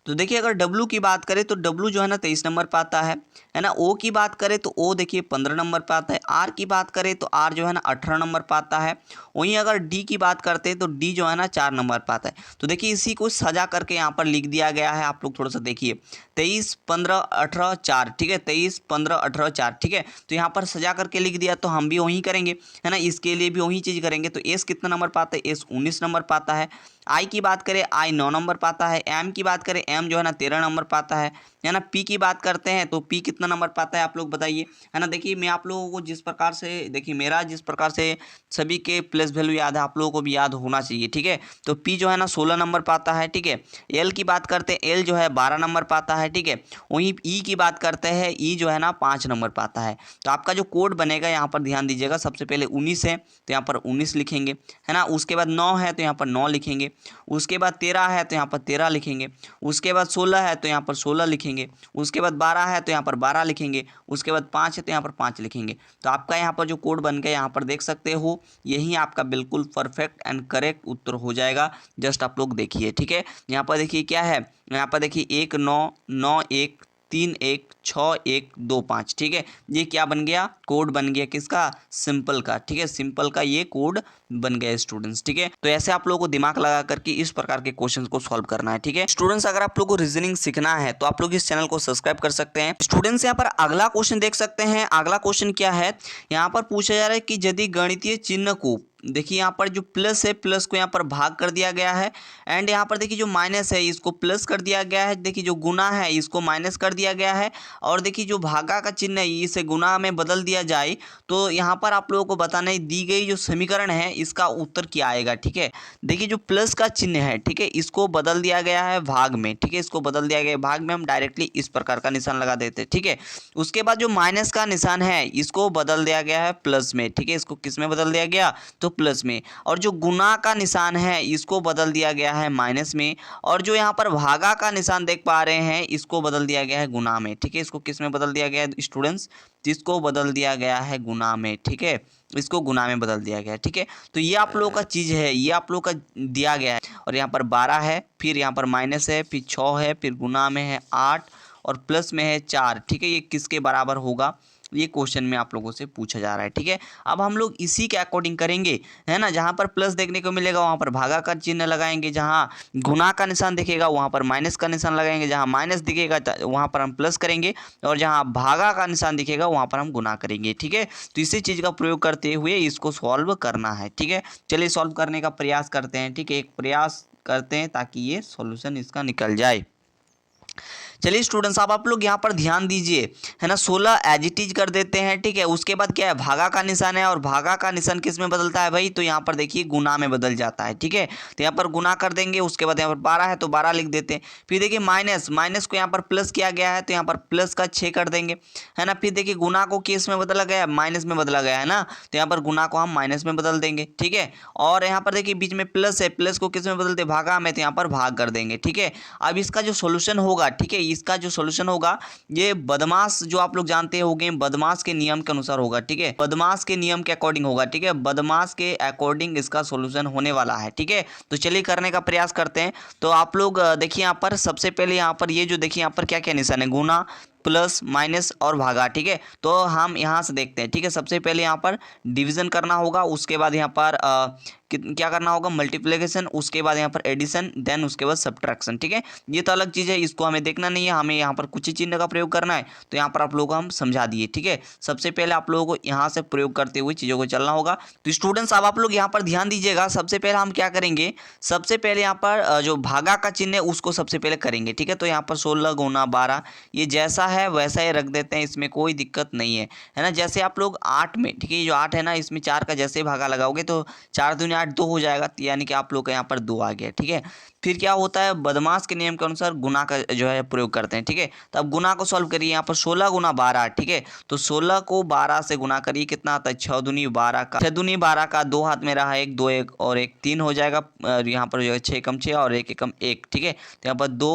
तो देखिए अगर W की बात करें तो W जो है ना 23 नंबर पर आता है ना। O की बात करें तो O देखिए 15 नंबर पर आता है। R की बात करें तो R जो है ना 18 नंबर पर आता है। वहीं अगर D की बात करते हैं तो D जो है ना 4 नंबर पर आता है। तो देखिए इसी को सजा करके यहाँ पर लिख दिया गया है, आप लोग थोड़ा सा देखिए 23 15 18 4, ठीक है, 23 15 18 4, ठीक है। तो यहाँ पर सजा करके लिख दिया, तो हम भी वही करेंगे, है ना, इसके लिए भी वही चीज़ करेंगे। तो S कितना नंबर पर आता है, S 19 नंबर पर आता है। आई की बात करें आई 9 नंबर पर आता है। एम की बात करें एम जो है ना 13 नंबर पर आता है है ना। पी की बात करते हैं तो पी कितना नंबर पाता है आप लोग बताइए, है ना। देखिए मैं आप लोगों को जिस प्रकार से, देखिए मेरा जिस प्रकार से सभी के प्लस वैल्यू याद है, आप लोगों को भी याद होना चाहिए, ठीक है। तो पी जो है ना 16 नंबर पाता है, ठीक है। एल की बात करते हैं, एल जो है 12 नंबर पाता है, ठीक है। वहीं ई की बात करते हैं, ई जो है ना 5 नंबर पाता है। तो आपका जो कोड बनेगा यहाँ पर ध्यान दीजिएगा, सबसे पहले 19 है तो यहाँ पर 19 लिखेंगे, है ना। उसके बाद 9 है तो यहाँ पर 9 लिखेंगे, उसके बाद 13 है तो यहाँ पर 13 लिखेंगे, उसके बाद 16 है तो यहाँ पर 16 लिखेंगे, उसके बाद 12 है तो यहाँ पर 12 लिखेंगे, उसके बाद 5 है तो यहाँ पर 5 लिखेंगे। तो आपका यहाँ पर जो कोड बन गया यहाँ पर देख सकते हो, यही आपका बिल्कुल परफेक्ट एंड करेक्ट उत्तर हो जाएगा। जस्ट आप लोग देखिए, ठीक है। यहाँ पर देखिए क्या है, यहाँ पर देखिए 1 9 9 1 3 1 6 1 2 5, ठीक है। ये क्या बन गया, कोड बन गया किसका, सिंपल का, ठीक है। सिंपल का ये कोड बन गया स्टूडेंट्स, ठीक है। तो ऐसे आप लोगों को दिमाग लगा करके इस प्रकार के क्वेश्चंस को सॉल्व करना है, ठीक है स्टूडेंट्स। अगर आप लोगों को रीजनिंग सीखना है तो आप लोग इस चैनल को सब्सक्राइब कर सकते हैं। स्टूडेंट्स यहाँ पर अगला क्वेश्चन देख सकते हैं। अगला क्वेश्चन क्या है, यहाँ पर पूछा जा रहा है कि यदि गणितीय चिन्ह को, देखिए यहाँ पर जो प्लस है, प्लस को यहाँ पर भाग कर दिया गया है, एंड यहाँ पर देखिए जो माइनस है इसको प्लस कर दिया गया है, देखिए जो गुना है इसको माइनस कर दिया गया है, और देखिए जो भागा का चिन्ह है इसे गुना में बदल दिया जाए, तो यहाँ पर आप लोगों को बताना है दी गई जो समीकरण है इसका उत्तर क्या आएगा, ठीक है। देखिए जो प्लस का चिन्ह है, ठीक है, इसको बदल दिया गया है भाग में, ठीक है, इसको बदल दिया गया है भाग में, हम डायरेक्टली इस प्रकार का निशान लगा देते हैं, ठीक है। उसके बाद जो माइनस का निशान है इसको बदल दिया गया है प्लस में, ठीक है, इसको किस में बदल दिया गया, तो प्लस में। और जो गुना का निशान है इसको बदल दिया गया है माइनस में, और जो यहाँ पर भागा का निशान देख पा रहे हैं इसको बदल दिया गया है गुना में, ठीक है। इसको किस में बदल दिया गया है स्टूडेंट्स, इसको बदल दिया गया है गुना में, ठीक है, इसको गुना में बदल दिया गया है, ठीक है। तो ये आप लोगों का चीज़ है, ये आप लोगों का दिया गया है, और यहाँ पर 12 है, फिर यहाँ पर माइनस है, फिर 6 है, फिर गुना में है 8 और प्लस में है 4, ठीक है। ये किसके बराबर होगा, ये क्वेश्चन में आप लोगों से पूछा जा रहा है, ठीक है। अब हम लोग इसी के अकॉर्डिंग करेंगे, है ना। जहाँ पर प्लस देखने को मिलेगा वहाँ पर भागा का चिन्ह लगाएंगे, जहाँ गुना का निशान दिखेगा वहाँ पर माइनस का निशान लगाएंगे, जहाँ माइनस दिखेगा वहाँ पर हम प्लस करेंगे, और जहाँ भागा का निशान दिखेगा वहाँ पर हम गुना करेंगे, ठीक है। तो इसी चीज़ का प्रयोग करते हुए इसको सॉल्व करना है, ठीक है। चलिए सॉल्व करने का प्रयास करते हैं, ठीक है, एक प्रयास करते हैं ताकि ये सॉल्यूशन इसका निकल जाए। चलिए स्टूडेंट्स, अब आप लोग यहाँ पर ध्यान दीजिए, है ना। 16 एज इट इज कर देते हैं, ठीक है। उसके बाद क्या है, भागा का निशान है, और भागा का निशान किस में बदलता है भाई, तो यहाँ पर देखिए गुना में बदल जाता है, ठीक है। तो यहाँ पर गुना कर देंगे, उसके बाद यहाँ पर 12 है तो 12 लिख देते हैं। फिर देखिए माइनस, माइनस को यहाँ पर प्लस किया गया है तो यहाँ पर प्लस का 6 कर देंगे, है ना। फिर देखिए गुना को किस में बदला गया है, माइनस में बदला गया है ना, तो यहाँ पर गुना को हम माइनस में बदल देंगे, ठीक है। और यहाँ पर देखिए बीच में प्लस है, प्लस को किस में बदलते, भागा में, तो यहाँ पर भाग कर देंगे, ठीक है। अब इसका जो सोल्यूशन होगा, ठीक है, इसका जो सोल्यूशन होगा ये बदमाश, जो आप लोग जानते होंगे बदमाश के नियम के अनुसार होगा, ठीक है, बदमाश के नियम के अकॉर्डिंग होगा, ठीक है, बदमाश के अकॉर्डिंग इसका सॉल्यूशन होने वाला है, ठीक है। तो चलिए करने का प्रयास करते हैं। तो आप लोग देखिए यहाँ पर सबसे पहले यहाँ पर ये जो देखिए यहाँ पर क्या क्या निशान है, गुना, प्लस, माइनस और भागा, ठीक है। तो हम यहाँ से देखते हैं, ठीक है। सबसे पहले यहाँ पर डिवीजन करना होगा, उसके बाद यहाँ पर क्या करना होगा, मल्टीप्लिकेशन, उसके बाद यहाँ पर एडिशन, देन उसके बाद सब्ट्रैक्शन, ठीक है। ये तो अलग चीज़ है, इसको हमें देखना नहीं है, हमें यहाँ पर कुछ ही चिन्ह का प्रयोग करना है। तो यहाँ पर आप लोगों को हम समझा दिए, ठीक है। सबसे पहले आप लोगों को यहाँ से प्रयोग करते हुए चीज़ों को चलना होगा। तो स्टूडेंट्स अब आप लोग यहाँ पर ध्यान दीजिएगा, सबसे पहले हम क्या करेंगे, सबसे पहले यहाँ पर जो भागा का चिन्ह है उसको सबसे पहले करेंगे, ठीक है। तो यहाँ पर 16 गुना 12 ये जैसा है वैसा ही रख देते हैं, इसमें कोई दिक्कत नहीं है ना। जैसे आप लोग 8 में, ठीक है, ये जो 8 है ना, इसमें 4 का जैसे भागा लगाओगे तो 4 दूनी 8 2 हो जाएगा, यानी कि आप लोग का यहाँ पर 2 आ गया, ठीक है। फिर क्या होता है, बदमाश के नियम के अनुसार गुना का जो है प्रयोग करते हैं, ठीक है। तो अब गुना को सॉल्व करिए, यहाँ पर 16 गुना 12, ठीक है। तो 16 को 12 से गुना करिए, कितना आता है, 6 दूनी 12 का, 6 दूनी 12 का, 2 हाथ में रहा 1 2 1 और 1 3 हो जाएगा। यहाँ पर जो है 6 कम 6 और 1 एकम 1, ठीक है। तो यहाँ पर 2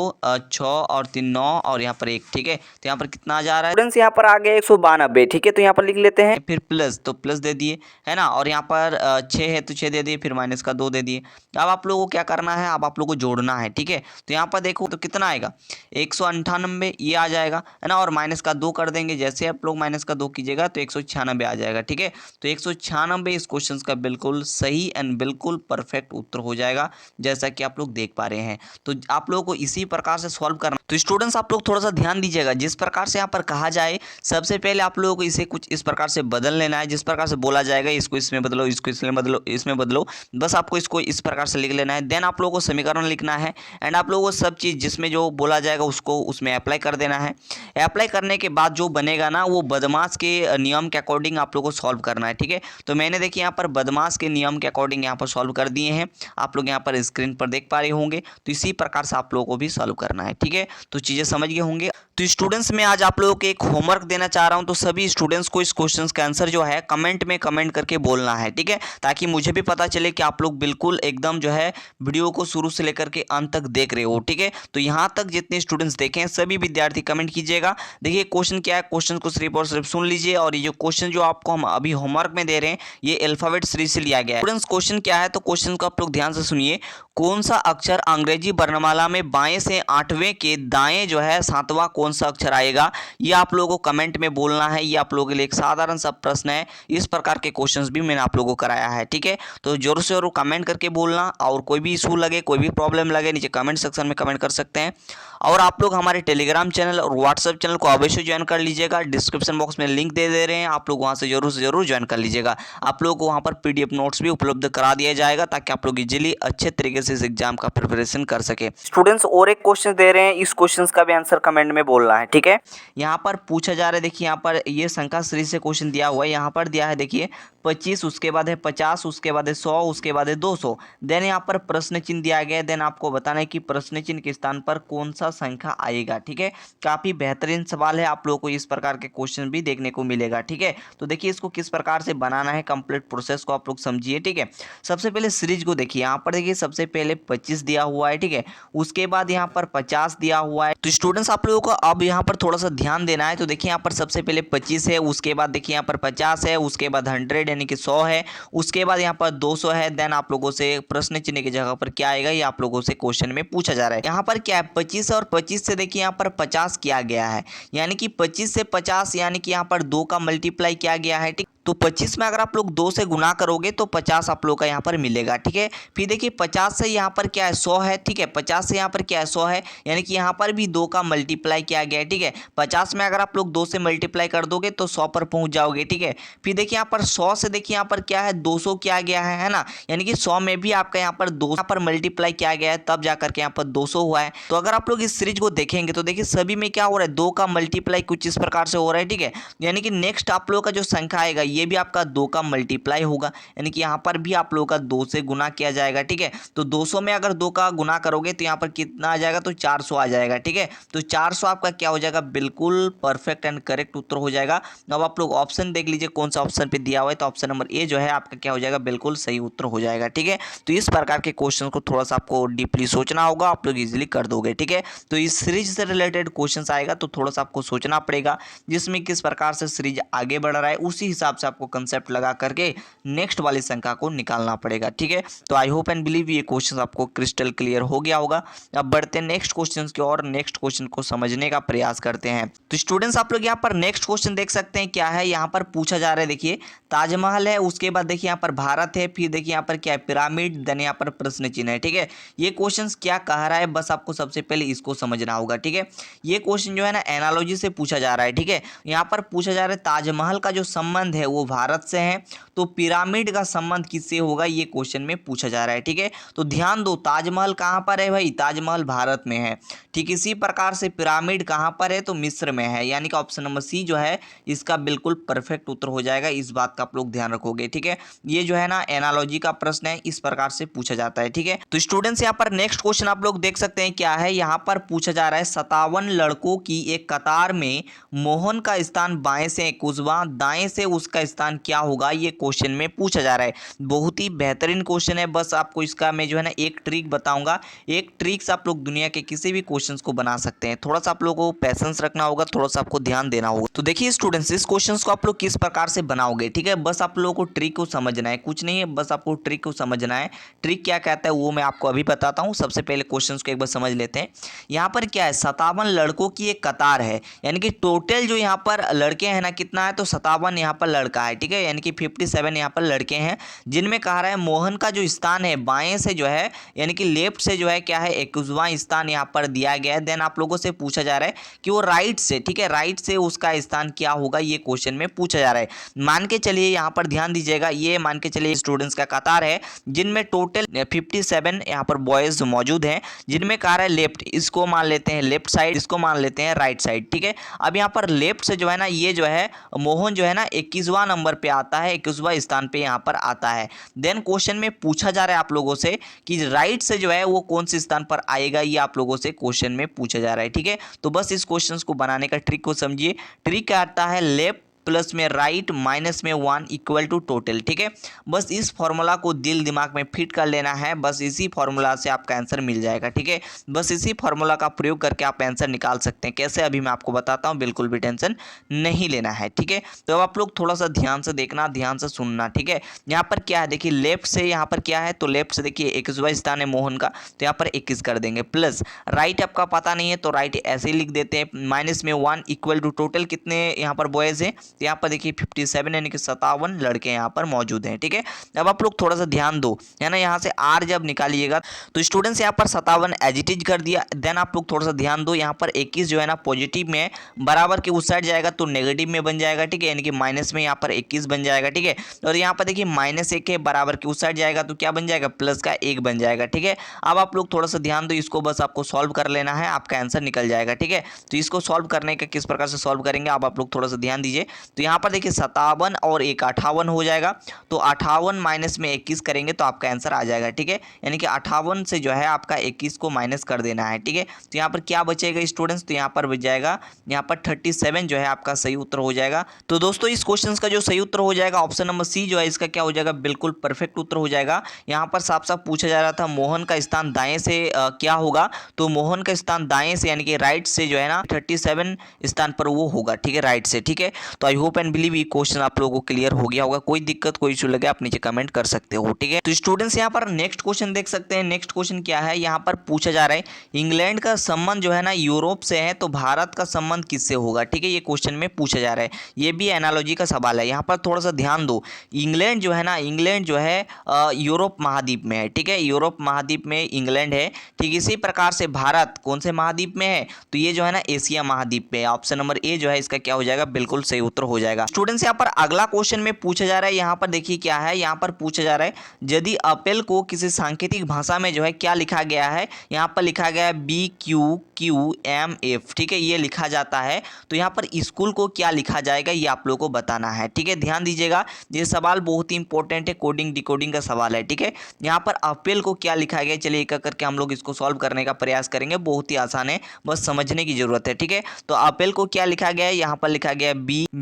6 और 3 9 और यहाँ पर 1, ठीक है। तो यहाँ पर कितना आ जा रहा है स्टूडेंट्स, यहाँ पर आ गया 192, ठीक है। तो यहाँ पर लिख लेते हैं, फिर प्लस, तो प्लस दे दिए, है ना। और यहाँ पर 6 है तो 6 दे दिए, फिर माइनस का 2 दे दिए। अब आप लोगों को क्या करना है, अब आप लोगों को जोड़ना है, ठीक है। तो यहाँ पर देखो तो कितना आएगा, 198 ये आ जाएगा, है ना। और माइनस का 2 कर देंगे, जैसे आप लोग माइनस का 2 कीजिएगा तो 196 आ जाएगा, ठीक है। तो 196 इस क्वेश्चन का बिल्कुल सही एंड बिल्कुल परफेक्ट उत्तर हो जाएगा, जैसा कि आप लोग देख पा रहे हैं। तो आप लोगों को इसी प्रकार से सॉल्व करना। तो स्टूडेंट्स आप लोग थोड़ा सा ध्यान दीजिएगा, जिस प्रकार से यहाँ पर कहा जाए सबसे पहले आप लोगों को इसे कुछ इस प्रकार से बदल लेना है, जिस प्रकार से बोला जाएगा इसको इसमें बदलो, इसको इसमें बदलो, इसमें बदलो, बस आपको इसको इस प्रकार से लिख लेना है। देन आप लोगों को समीकरण लिखना है एंड आप लोगों को सब चीज़ जिसमें जो बोला जाएगा उसको उसमें अप्लाई कर देना है। अप्लाई करने के बाद जो बनेगा ना वो बदमाश के नियम के अकॉर्डिंग आप लोगों को सॉल्व करना है, ठीक है। तो मैंने देखिए यहाँ पर बदमाश के नियम के अकॉर्डिंग यहाँ पर सॉल्व कर दिए हैं, आप लोग यहाँ पर स्क्रीन पर देख पा रहे होंगे। तो इसी प्रकार से आप लोगों को भी सॉल्व करना है, ठीक है। तो चीज़ें समझ गए होंगे। तो स्टूडेंट्स मैं आज आप लोगों को एक होमवर्क देना चाह रहा हूं, तो सभी स्टूडेंट्स को इस क्वेश्चन का आंसर जो है कमेंट में कमेंट करके बोलना है, ठीक है, ताकि मुझे भी पता चले कि आप लोग बिल्कुल एकदम जो है वीडियो को शुरू से लेकर के अंत तक देख रहे हो, ठीक है। तो यहाँ तक जितने स्टूडेंट्स देखे हैं सभी विद्यार्थी कमेंट कीजिएगा। देखिए क्वेश्चन क्या है, क्वेश्चन को सिर्फ और सिर्फ सुन लीजिए। और ये जो क्वेश्चन जो आपको हम अभी होमवर्क में दे रहे हैं ये अल्फाबेट सीरीज से लिया गया है। स्टूडेंट्स क्वेश्चन क्या है, तो क्वेश्चन को आप लोग ध्यान से सुनिए। कौन सा अक्षर अंग्रेजी वर्णमाला में बाएं से 8वें के दाएं जो है 7वां कौन सा अक्षर आएगा, ये आप लोगों को कमेंट में बोलना है। ये आप लोगों के लिए एक साधारण सा प्रश्न है। इस प्रकार के क्वेश्चंस भी मैंने आप लोगों को कराया है, ठीक है। तो जरूर से जरूर कमेंट करके बोलना, और कोई भी इशू लगे कोई भी प्रॉब्लम लगे नीचे कमेंट सेक्शन में कमेंट कर सकते हैं। और आप लोग हमारे टेलीग्राम चैनल और व्हाट्सएप चैनल को अवश्य ज्वाइन कर लीजिएगा। डिस्क्रिप्शन बॉक्स में लिंक दे रहे हैं, आप लोग वहां से जरूर ज्वाइन कर लीजिएगा। आप लोगों को वहां पर PDF नोट्स भी उपलब्ध करा दिया जाएगा ताकि आप लोग इजीली अच्छे तरीके से इस एग्जाम का प्रिपरेशन कर सके। स्टूडेंट्स और एक क्वेश्चन दे रहे हैं, इस क्वेश्चन का भी आंसर कमेंट में बोलना है, ठीक है। यहाँ पर पूछा जा रहा है, देखिए यहाँ पर ये संख्या सीरीज से क्वेश्चन दिया हुआ है। यहाँ पर दिया है देखिए 25, उसके बाद है 50, उसके बाद है 100, उसके बाद है 200। देन यहाँ पर प्रश्न चिन्ह दिया गया है। देन आपको बताना है कि प्रश्न चिन्ह के स्थान पर कौन सा संख्या आएगा, ठीक है। काफी बेहतरीन सवाल है, आप लोगों को इस प्रकार के क्वेश्चन भी देखने को मिलेगा, ठीक है। तो देखिए इसको किस प्रकार से बनाना है, कंप्लीट प्रोसेस को आप लोग समझिए, ठीक है। सबसे पहले सीरीज को देखिए, यहाँ पर देखिए सबसे पहले 25 दिया हुआ है, ठीक है। उसके बाद यहाँ पर 50 दिया हुआ है। तो स्टूडेंट्स आप लोगों को अब यहाँ पर थोड़ा सा ध्यान देना है। तो देखिए यहाँ पर सबसे पहले 25 है, उसके बाद देखिए यहाँ पर 50 है, उसके बाद 100 यानी कि 100 है, उसके बाद यहाँ पर 200 है। देन आप लोगों से प्रश्न चिन्ह की जगह पर क्या आएगा ये आप लोगों से क्वेश्चन में पूछा जा रहा है। यहाँ पर क्या है 25 और 25 से देखिए यहाँ पर 50 किया गया है, यानी कि 25 से 50 यानी कि यहाँ पर 2 का मल्टीप्लाई किया गया है, ठीक। तो 25 में अगर आप लोग 2 से गुना करोगे तो 50 आप लोग का यहाँ पर मिलेगा, ठीक है। फिर देखिए 50 से यहाँ पर क्या है 100 है, ठीक है। 50 से यहाँ पर क्या है 100 है, यानी कि यहाँ पर भी 2 का मल्टीप्लाई किया गया है, ठीक है। 50 में अगर आप लोग 2 से मल्टीप्लाई कर दोगे तो 100 पर पहुंच जाओगे, ठीक है। फिर देखिए यहाँ पर 100 से देखिए यहाँ पर क्या है 200 किया गया है ना, यानी कि 100 में भी आपका यहाँ पर 2 पर मल्टीप्लाई किया गया है, तब जाकर के यहाँ पर 200 हुआ है। तो अगर आप लोग इस सीरीज को देखेंगे तो देखिए सभी में क्या हो रहा है 2 का मल्टीप्लाई कुछ इस प्रकार से हो रहा है, ठीक है। यानी कि नेक्स्ट आप लोग का जो संख्या आएगा ये भी आपका 2 का मल्टीप्लाई होगा, यानी कि यहाँ पर भी आप लोगों का 2 से गुना किया जाएगा, ठीक है। तो 200 में अगर 2 का गुना करोगे तो यहाँ पर कितना आ जाएगा, तो 400 आ जाएगा, ठीक है। तो 400 आपका क्या हो जाएगा, बिल्कुल परफेक्ट एंड करेक्ट उत्तर हो जाएगा। अब आप लोग ऑप्शन देख लीजिए कौन सा ऑप्शन पे दिया हुआ है, तो ऑप्शन नंबर ए जो है आपका क्या हो जाएगा, बिल्कुल सही उत्तर हो जाएगा, ठीक है। तो इस प्रकार के क्वेश्चन को थोड़ा सा आपको डीपली सोचना होगा, आप लोग इजीली कर दोगे, ठीक है। तो इस सीरीज से रिलेटेड क्वेश्चन आएगा तो थोड़ा सा आपको सोचना पड़ेगा, जिसमें किस प्रकार से सीरीज आगे बढ़ रहा है उसी हिसाब से आपको कंसेप्ट लगा करके नेक्स्ट वाली संख्या को निकालना पड़ेगा, ठीक है। तो आई होप एंड बिलीव ये क्वेश्चन आपको क्रिस्टल क्लियर हो गया होगा। अब बढ़ते हैं नेक्स्ट क्वेश्चन की ओर, नेक्स्ट क्वेश्चन को समझने का प्रयास करते हैं। तो स्टूडेंट्स आप लोग यहाँ पर नेक्स्ट क्वेश्चन देख सकते हैं, क्या है यहाँ पर पूछा जा रहा है, देखिए ताजमहल है, उसके बाद देखिए यहाँ पर भारत है, फिर देखिए यहाँ पर क्या है पिरामिड, देन यहाँ पर प्रश्न चिन्ह है, ठीक है। ये क्वेश्चन क्या कह रहा है, बस आपको सबसे पहले इसको समझना होगा, ठीक है। ये क्वेश्चन जो है ना एनालॉजी से पूछा जा रहा है, ठीक है। यहाँ पर पूछा जा रहा है ताजमहल का जो संबंध है वो भारत से है, तो पिरामिड का संबंध किससे होगा ये क्वेश्चन में पूछा जा रहा है, ठीक है। तो ध्यान दो ताजमहल कहाँ पर है भाई, ताजमहल भारत में है, ठीक। इसी प्रकार से पिरामिड कहाँ पर है, तो मिस्र में है, यानी कि ऑप्शन नंबर सी जो है इसका बिल्कुल परफेक्ट उत्तर हो जाएगा। इस बात का आप लोग ध्यान रखोगे, ठीक है। ये जो है ना एनालॉजी का प्रश्न है, इस प्रकार से पूछा जाता है, ठीक है। तो स्टूडेंट्स यहाँ पर नेक्स्ट क्वेश्चन आप लोग देख सकते हैं, क्या है यहाँ पर पूछा जा रहा है 57 लड़कों की एक कतार में मोहन का स्थान बाएं से कुशवा, दाएं से उसका स्थान क्या होगा, ये क्वेश्चन में पूछा जा रहा है। बहुत ही बेहतरीन क्वेश्चन है, बस आपको इसका मैं जो है ना एक ट्रिक बताऊंगा, एक ट्रिक से आप लोग दुनिया के किसी भी क्वेश्चंस को बना सकते हैं। थोड़ा सा आप लोगों को पैसेंस रखना होगा, थोड़ा सा आपको ध्यान देना होगा। तो देखिए स्टूडेंट्स इस क्वेश्चंस को आप लोग किस प्रकार से बनाओगे, ठीक है। बस आप लोगों को ट्रिक को समझना है, कुछ नहीं है, बस आपको ट्रिक को समझना है। ट्रिक क्या कहता है वो मैं आपको अभी बताता हूँ। सबसे पहले क्वेश्चन को एक बार समझ लेते हैं। यहाँ पर क्या है 57 लड़कों की एक कतार है, यानी कि टोटल जो यहाँ पर लड़के हैं ना कितना है, तो 57 यहाँ पर लड़का है, ठीक है, यानी कि 57 यहाँ पर लड़के हैं, जिनमें कहा रहा है मोहन का जो स्थान है बाएं से जो है यानी कि लेफ्ट से जो है क्या है 21वां स्थान यहाँ पर दिया गया है। देन आप लोगों से पूछा जा रहा है कि वो राइट से, ठीक है, राइट से उसका स्थान क्या होगा, ये क्वेश्चन में पूछा जा रहा है। मान के चलिए यहाँ पर ध्यान दीजिएगा, ये मान के चलिए स्टूडेंट्स का कतार है जिनमें टोटल 57 यहाँ पर बॉयज मौजूद हैं, जिनमें कहा रहा है लेफ्ट, इसको मान लेते हैं लेफ्ट साइड, इसको मान लेते हैं राइट साइड, ठीक है। अब यहाँ पर लेफ्ट से जो है ना ये जो है मोहन जो है ना 21वां नंबर पे आता है, 21वां स्थान पे यहाँ पर आता है। देन क्वेश्चन में पूछा जा रहा है आप लोगों से कि राइट से जो है वो कौन से स्थान पर आएगा, ये आप लोगों से क्वेश्चन में पूछा जा रहा है, ठीक है। तो बस इस क्वेश्चन को बनाने का ट्रिक को समझिए। ट्रिक क्या आता है, लेफ्ट प्लस में राइट माइनस में 1 इक्वल टू टोटल, ठीक है। बस इस फॉर्मूला को दिल दिमाग में फिट कर लेना है, बस इसी फॉर्मूला से आपका आंसर मिल जाएगा, ठीक है। बस इसी फॉर्मूला का प्रयोग करके आप आंसर निकाल सकते हैं। कैसे, अभी मैं आपको बताता हूं, बिल्कुल भी टेंशन नहीं लेना है, ठीक है। तो अब आप लोग थोड़ा सा ध्यान से देखना, ध्यान से सुनना, ठीक है। यहाँ पर क्या है देखिए, लेफ्ट से यहाँ पर क्या है, तो लेफ्ट से देखिए 21वां स्थान है मोहन का, तो यहाँ पर 21 कर देंगे, प्लस राइट आपका पता नहीं है तो राइट ऐसे ही लिख देते हैं, माइनस में 1 इक्वल टू टोटल कितने यहाँ पर बॉयज हैं, तो यहाँ पर देखिए 57 यानी कि 57 लड़के यहाँ पर मौजूद हैं, ठीक है। अब आप लोग थोड़ा सा ध्यान दो, है ना, यहाँ से आर जब निकालिएगा तो स्टूडेंट्स यहाँ पर 57 एजिटिज कर दिया। देन आप लोग थोड़ा सा ध्यान दो, यहाँ पर 21 जो है ना पॉजिटिव में बराबर के उस साइड जाएगा तो नेगेटिव में बन जाएगा, ठीक है, यानी कि माइनस में यहाँ पर 21 बन जाएगा, ठीक है। और यहाँ पर देखिए -1 है, बराबर के उस साइड जाएगा तो क्या बन जाएगा, प्लस का 1 बन जाएगा, ठीक है। अब आप लोग थोड़ा सा ध्यान दो, इसको बस आपको सॉल्व कर लेना है, आपका आंसर निकल जाएगा, ठीक है। तो इसको सॉल्व करने का किस प्रकार से सॉल्व करेंगे, अब आप लोग थोड़ा सा ध्यान दीजिए। तो यहाँ पर देखिए 57 और 1 58 हो जाएगा, तो 58 माइनस में 21 करेंगे तो आपका आंसर आ जाएगा, ठीक है। यानी कि 58 से जो है आपका 21 को माइनस कर देना है, ठीक है। तो यहाँ पर क्या बचेगा स्टूडेंट्स, तो यहाँ पर बच जाएगा यहाँ पर 37 जो है आपका सही उत्तर हो जाएगा। तो दोस्तों इस क्वेश्चन का जो सही उत्तर हो जाएगा ऑप्शन नंबर सी जो है इसका क्या हो जाएगा, बिल्कुल परफेक्ट उत्तर हो जाएगा। यहाँ पर साफ साफ पूछा जा रहा था मोहन का स्थान दाएं से क्या होगा, तो मोहन का स्थान दाएं से यानी कि राइट से जो है ना 37 स्थान पर वो होगा, ठीक है, राइट से, ठीक है। तो आई होप एंड बिलीव ये क्वेश्चन आप लोगों को क्लियर हो गया होगा। कोई दिक्कत कोई इशू लगे आप नीचे कमेंट कर सकते हो, ठीक है। तो स्टूडेंट्स यहाँ पर नेक्स्ट क्वेश्चन देख सकते हैं। नेक्स्ट क्वेश्चन क्या है, यहाँ पर पूछा जा रहा है इंग्लैंड का संबंध जो है ना यूरोप से है तो भारत का संबंध किससे होगा, ठीक है, ये क्वेश्चन में पूछा जा रहा है। ये भी एनालॉजी का सवाल है, यहाँ पर थोड़ा सा ध्यान दो। इंग्लैंड जो है ना, इंग्लैंड जो है यूरोप महाद्वीप में है, ठीक है, यूरोप महाद्वीप में इंग्लैंड है। ठीक इसी प्रकार से भारत कौन से महाद्वीप में है, तो ये जो है ना एशिया महाद्वीप में। ऑप्शन नंबर ए जो है इसका क्या हो जाएगा, बिल्कुल सही उत्तर हो जाएगा। स्टूडेंट्स यहाँ पर अगला क्वेश्चन में पूछा जा रहा है, यहाँ पर देखिए क्या है, यहाँ पर पूछा जा रहा है यदि अपेल को किसी सांकेतिक भाषा में जो है क्या लिखा गया है, यहाँ पर लिखा गया है BQQMF, ठीक है, ये लिखा जाता है। तो यहाँ पर स्कूल को क्या लिखा जाएगा ये आप लोगों को बताना है, ठीक है। ध्यान दीजिएगा, ये सवाल बहुत ही इंपॉर्टेंट है, कोडिंग डिकोडिंग का सवाल है, ठीक है। यहाँ पर अपेल को क्या लिखा गया, चलिए एक करके हम लोग इसको सॉल्व करने का प्रयास करेंगे, बहुत ही आसान है, बस समझने की जरूरत है, ठीक है। तो अपेल को क्या लिखा गया है, यहाँ पर लिखा गया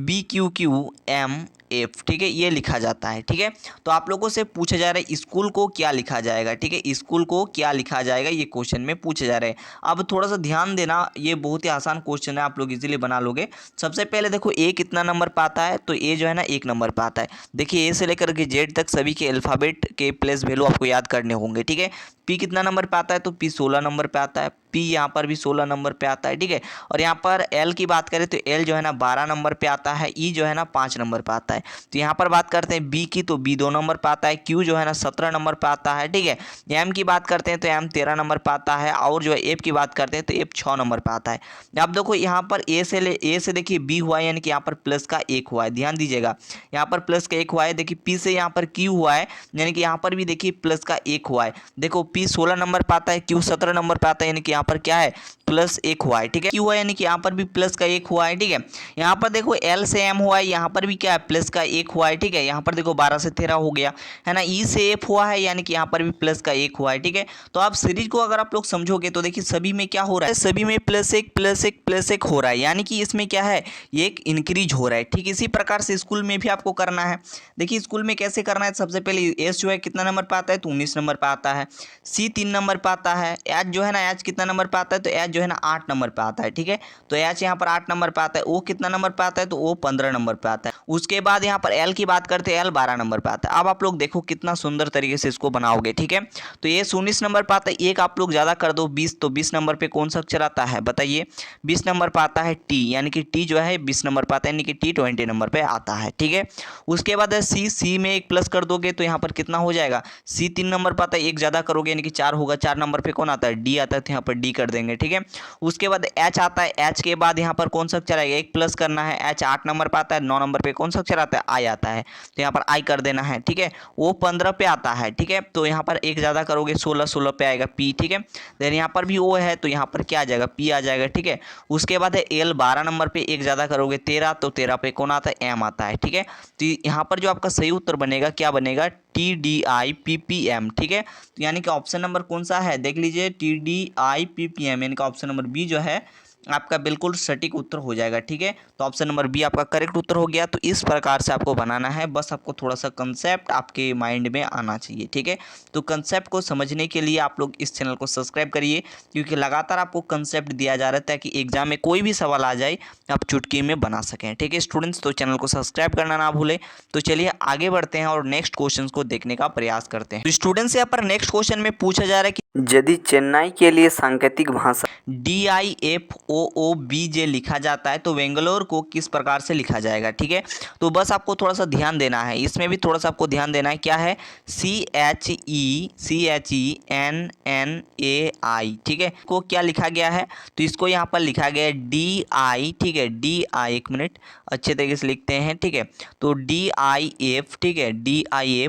BQQMF, ठीक है, ये लिखा जाता है, ठीक है। तो आप लोगों से पूछा जा रहा है स्कूल को क्या लिखा जाएगा, ठीक है, स्कूल को क्या लिखा जाएगा ये क्वेश्चन में पूछा जा रहा है। अब थोड़ा सा ध्यान देना, ये बहुत ही आसान क्वेश्चन है, आप लोग इजीली बना लोगे। सबसे पहले देखो ए कितना नंबर पे आता है, तो ए जो है ना 1 नंबर पे आता है। देखिए ए से लेकर के जेड तक सभी के अल्फाबेट के प्लेस वैल्यू आपको याद करने होंगे, ठीक है। पी कितना नंबर पे आता है, तो पी 16 नंबर पे आता है, पी यहाँ पर भी 16 नंबर पे आता है, ठीक है। और यहाँ पर एल की बात करें तो एल जो है ना 12 नंबर पे आता है, ई जो है ना 5 नंबर पे आता है। तो यहाँ पर बात करते हैं बी की, तो बी 2 नंबर पे आता है, क्यू जो है ना 17 नंबर पे आता है, ठीक है। एम की बात करते हैं तो एम 13 नंबर पे आता है, और जो है एफ की बात करते हैं तो एफ 6 नंबर पे आता है। आप देखो यहाँ पर ए से देखिए बी हुआ है, यानी कि यहाँ पर प्लस का 1 हुआ है, ध्यान दीजिएगा, यहाँ पर प्लस का 1 हुआ है। देखिए पी से यहाँ पर क्यू हुआ है, यानी कि यहाँ पर भी देखिए प्लस का 1 हुआ है। देखो पी 16 नंबर पे आता है, क्यू 17 नंबर पे आता है, यानी कि यहाँ पर क्या है प्लस 1 हुआ है, ठीक है, क्यू हुआ है यानी कि यहाँ पर भी प्लस का 1 हुआ है, ठीक है। यहाँ पर देखो एल से एम हुआ है, यहाँ पर भी क्या है प्लस का 1 हुआ है, ठीक है। यहाँ पर देखो 12 से 13 हो गया है ना। ई से एफ हुआ है, यानी कि यहाँ पर भी प्लस का 1 हुआ है, ठीक है। तो आप सीरीज को अगर आप लोग समझोगे तो देखिए सभी में क्या हो रहा है, सभी में +1 हो रहा है, यानी कि इसमें क्या है ये एक इंक्रीज हो रहा है। ठीक इसी प्रकार से स्कूल में भी आपको करना है। देखिए स्कूल में कैसे करना है, सबसे पहले एस जो है कितना नंबर पे आता है, तो 19 नंबर पे आता है। सी 3 नंबर पे आता है, एच जो है ना, एच कितना नंबर पे आता है, तो एच जो है ना 8 नंबर पे आता है, ठीक है। तो एच यहाँ पर 8 नंबर पे आता है। ओ कितना नंबर पे आता है, तो ओ 15 नंबर पे आता है। उसके बाद यहाँ पर एल की बात करते हैं, एल 12 नंबर पे आता है। अब आप लोग देखो कितना सुंदर तरीके से इसको बनाओगे, ठीक है। तो ये 19 नंबर पे आता है, एक आप लोग ज़्यादा कर दो 20, तो 20 नंबर पे कौन सा अक्षर आता है बताइए। 20 नंबर पे आता है टी, यानी कि टी जो है 20 नंबर पे आता है, यानी कि टी 20 नंबर पे आता है, ठीक है। उसके बाद है सी, सी में एक प्लस कर दोगे तो यहाँ पर कितना हो जाएगा, सी 3 नंबर पे आता है, एक ज़्यादा करोगे यानी कि 4 होगा। 4 नंबर पे कौन आता है, डी आता है, तो यहाँ पर डी कर देंगे, ठीक है। उसके बाद एच आता है, एच के बाद यहाँ पर कौन सा अक्षर आएगा, एक प्लस करना है। एच 8 नंबर पे आता है, 9 नंबर पे कौन सा अक्षर आता है, आई आता है, तो यहाँ पर आई कर देना है, ठीक है। वो 15 पे आता है, ठीक है। तो यहाँ पर एक ज़्यादा करोगे 16, 16 पे आएगा पी, ठीक है। देन यहाँ पर भी ओ है, तो यहाँ पर क्या आ जाएगा, पी आ जाएगा, ठीक है। उसके बाद है एल 12 नंबर पे, एक ज़्यादा करोगे 13, तो 13 पे कौन आता है, एम आता है, ठीक है। तो यहाँ पर जो आपका सही उत्तर बनेगा क्या बनेगा, T D I P P M, ठीक है। तो यानी कि ऑप्शन नंबर कौन सा है, देख लीजिए, T D I P P M, यानी कि ऑप्शन नंबर बी जो है आपका बिल्कुल सटीक उत्तर हो जाएगा, ठीक है। तो ऑप्शन नंबर बी आपका करेक्ट उत्तर हो गया। तो इस प्रकार से आपको बनाना है, बस आपको थोड़ा सा कंसेप्ट आपके माइंड में आना चाहिए, ठीक है। तो कंसेप्ट को समझने के लिए आप लोग इस चैनल को सब्सक्राइब करिए, क्योंकि लगातार आपको कंसेप्ट दिया जा रहा है ताकि एग्जाम में कोई भी सवाल आ जाए आप चुटकी में बना सकें, ठीक है स्टूडेंट्स। तो चैनल को सब्सक्राइब करना ना भूलें। तो चलिए आगे बढ़ते हैं और नेक्स्ट क्वेश्चन को देखने का प्रयास करते हैं। तो स्टूडेंट्स यहाँ पर नेक्स्ट क्वेश्चन में पूछा जा रहा है कि यदि चेन्नई के लिए सांकेतिक भाषा DIFOOBJ लिखा जाता है तो बेंगलोर को किस प्रकार से लिखा जाएगा, ठीक है। तो बस आपको थोड़ा सा ध्यान देना है, इसमें भी थोड़ा सा आपको ध्यान देना है। क्या है, CHENNAI, ठीक है। को क्या लिखा गया है, तो इसको यहाँ पर लिखा गया है DI, ठीक है। DI, एक मिनट अच्छे तरीके से लिखते हैं, ठीक है। तो DIF, ठीक है, DIFOOBJ,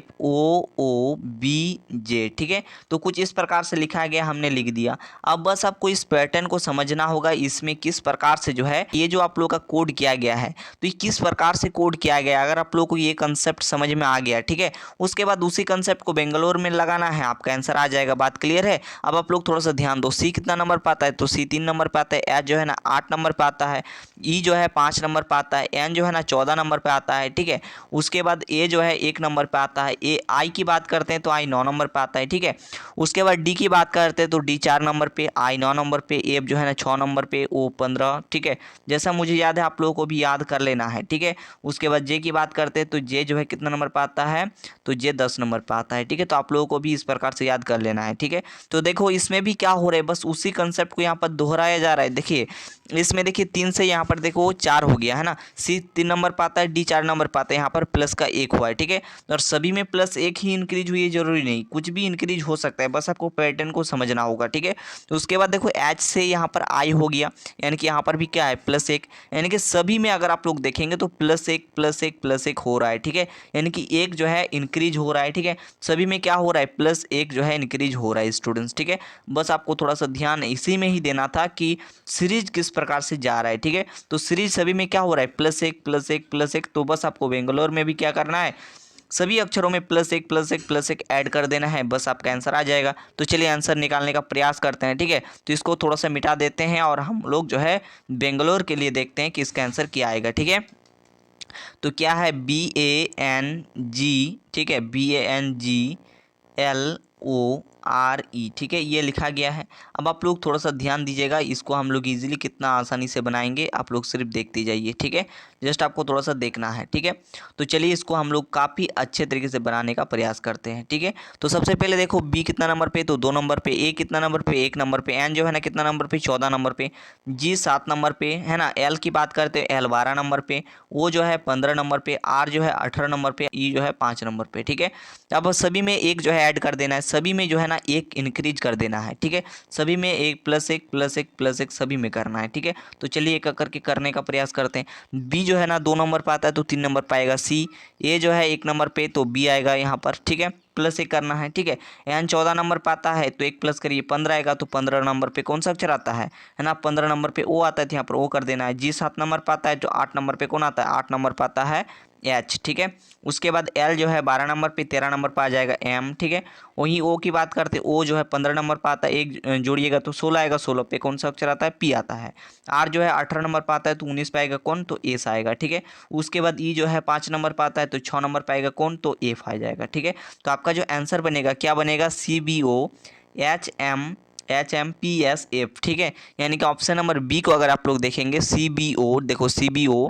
ठीक है। तो कुछ इस प्रकार से लिखा गया, हमने लिख दिया। अब बस आपको इस पैटर्न को समझना होगा, इसमें किस प्रकार से जो है ये जो आप लोग का कोड किया गया है, तो ये किस प्रकार से कोड किया गया है। अगर आप लोग को ये कंसेप्ट समझ में आ गया, ठीक है, उसके बाद उसी कंसेप्ट को बेंगलोर में लगाना है, आपका आंसर आ जाएगा। बात क्लियर है। अब आप लोग थोड़ा सा ध्यान दो, सी कितना नंबर पे आता है, तो सी 3 नंबर पे आता है। एच जो है ना 8 नंबर पे आता है। ई जो है 5 नंबर पे आता है। एन जो है ना 14 नंबर पे आता है, ठीक है। उसके बाद ए जो है 1 नंबर पे आता है। ए आई की बात करते हैं तो आई 9 नंबर पे आता है, ठीक है। उसके बाद डी की बात करते हैं तो डी 4 नंबर पे, आई 9 नंबर पे, एफ जो है ना 6 नंबर पे, ओ 15, ठीक है। जैसा मुझे याद है आप लोगों को भी याद कर लेना है, ठीक है। उसके बाद जे की बात करते हैं तो जे जो है कितना नंबर पे आता है, तो जे 10 नंबर पे आता है, ठीक है। तो आप लोगों को भी इस प्रकार से याद कर लेना है, ठीक है। तो देखो इसमें भी क्या हो रहा है, बस उसी कंसेप्ट को यहाँ पर दोहराया जा रहा है। देखिए इसमें देखिए 3 से यहाँ पर देखो 4 हो गया है ना, सी 3 नंबर पे आता है, डी 4 नंबर पे आता है, यहाँ पर प्लस का 1 हुआ है, ठीक है। और सभी में प्लस 1 ही इंक्रीज हुई है, जरूरी नहीं, कुछ भी इंक्रीज हो सकता है, बस आपको पैटर्न को समझना होगा, ठीक है। तो उसके बाद देखो एच से यहाँ पर आई हो गया, यानी कि यहाँ पर भी क्या है, +1, यानी कि सभी में अगर आप लोग देखेंगे तो +1 +1 +1 हो रहा है, ठीक है। यानी कि एक जो है इंक्रीज हो रहा है, ठीक है। सभी में क्या हो रहा है, +1 जो है इंक्रीज हो रहा है स्टूडेंट्स, ठीक है। बस आपको थोड़ा सा ध्यान इसी में ही देना था कि सीरीज किस प्रकार से जा रहा है, ठीक है। तो सीरीज सभी में क्या हो रहा है, +1 +1 +1। तो बस आपको बेंगलोर में भी क्या करना है, सभी अक्षरों में +1 +1 +1 ऐड कर देना है, बस आपका आंसर आ जाएगा। तो चलिए आंसर निकालने का प्रयास करते हैं, ठीक है। तो इसको थोड़ा सा मिटा देते हैं और हम लोग जो है बेंगलोर के लिए देखते हैं कि इसका आंसर क्या आएगा, ठीक है। तो क्या है, BANG, ठीक है, BANGLORE, ठीक है, ये लिखा गया है। अब आप लोग थोड़ा सा ध्यान दीजिएगा, इसको हम लोग इजीली कितना आसानी से बनाएंगे, आप लोग सिर्फ देखते जाइए, ठीक है। जस्ट आपको थोड़ा सा देखना है, ठीक है। तो चलिए इसको हम लोग काफ़ी अच्छे तरीके से बनाने का प्रयास करते हैं, ठीक है। तो सबसे पहले देखो बी कितना नंबर पे, तो 2 नंबर पे। ए कितना नंबर पे, 1 नंबर पे। एन जो है ना कितना नंबर पे, 14 नंबर पे। जी 7 नंबर पे है ना। एल की बात करते हैं, एल 12 नंबर पे। ओ जो है 15 नंबर पे। आर जो है 18 नंबर पे। ई जो है 5 नंबर पे, ठीक है। अब सभी में एक जो है ऐड कर देना है, सभी में जो है ना एक इंक्रीज कर देना है, ठीक है। सभी में एक +1 +1 +1 सभी में करना है, ठीक है। तो चलिए एक करके करने का प्रयास करते हैं। बी जो है ना 2 नंबर पे आता है तो 3 नंबर पे आएगा सी। ए जो है 1 नंबर पे तो बी आएगा यहाँ पर, ठीक है। +1 करना है, ठीक है। एन 14 नंबर पे आता है तो 1 प्लस करिए 15 आएगा, तो 15 नंबर पे कौन सा अक्षर आता है ना, 15 नंबर पे ओ आता है, तो यहाँ पर ओ कर देना है। जी 7 नंबर पे आता है तो 8 नंबर पे कौन आता है, 8 नंबर पे आता है एच, ठीक है। उसके बाद एल जो है 12 नंबर पे, 13 नंबर पे आ जाएगा एम, ठीक है। वहीं ओ की बात करते, ओ जो है 15 नंबर पे आता है, एक जोड़िएगा तो 16 आएगा, 16 पे कौन सा अक्षर आता है, पी आता है। आर जो है 18 नंबर पे आता है तो 19 पे आएगा कौन, तो एस आएगा, ठीक है। उसके बाद ई जो है 5 नंबर पे आता है तो 6 नंबर पे आएगा कौन, तो एफ आ जाएगा, ठीक है। तो आपका जो आंसर बनेगा क्या बनेगा, CBO HMPSF, ठीक है, यानी कि ऑप्शन नंबर बी को अगर आप लोग देखेंगे CBO, देखो CBO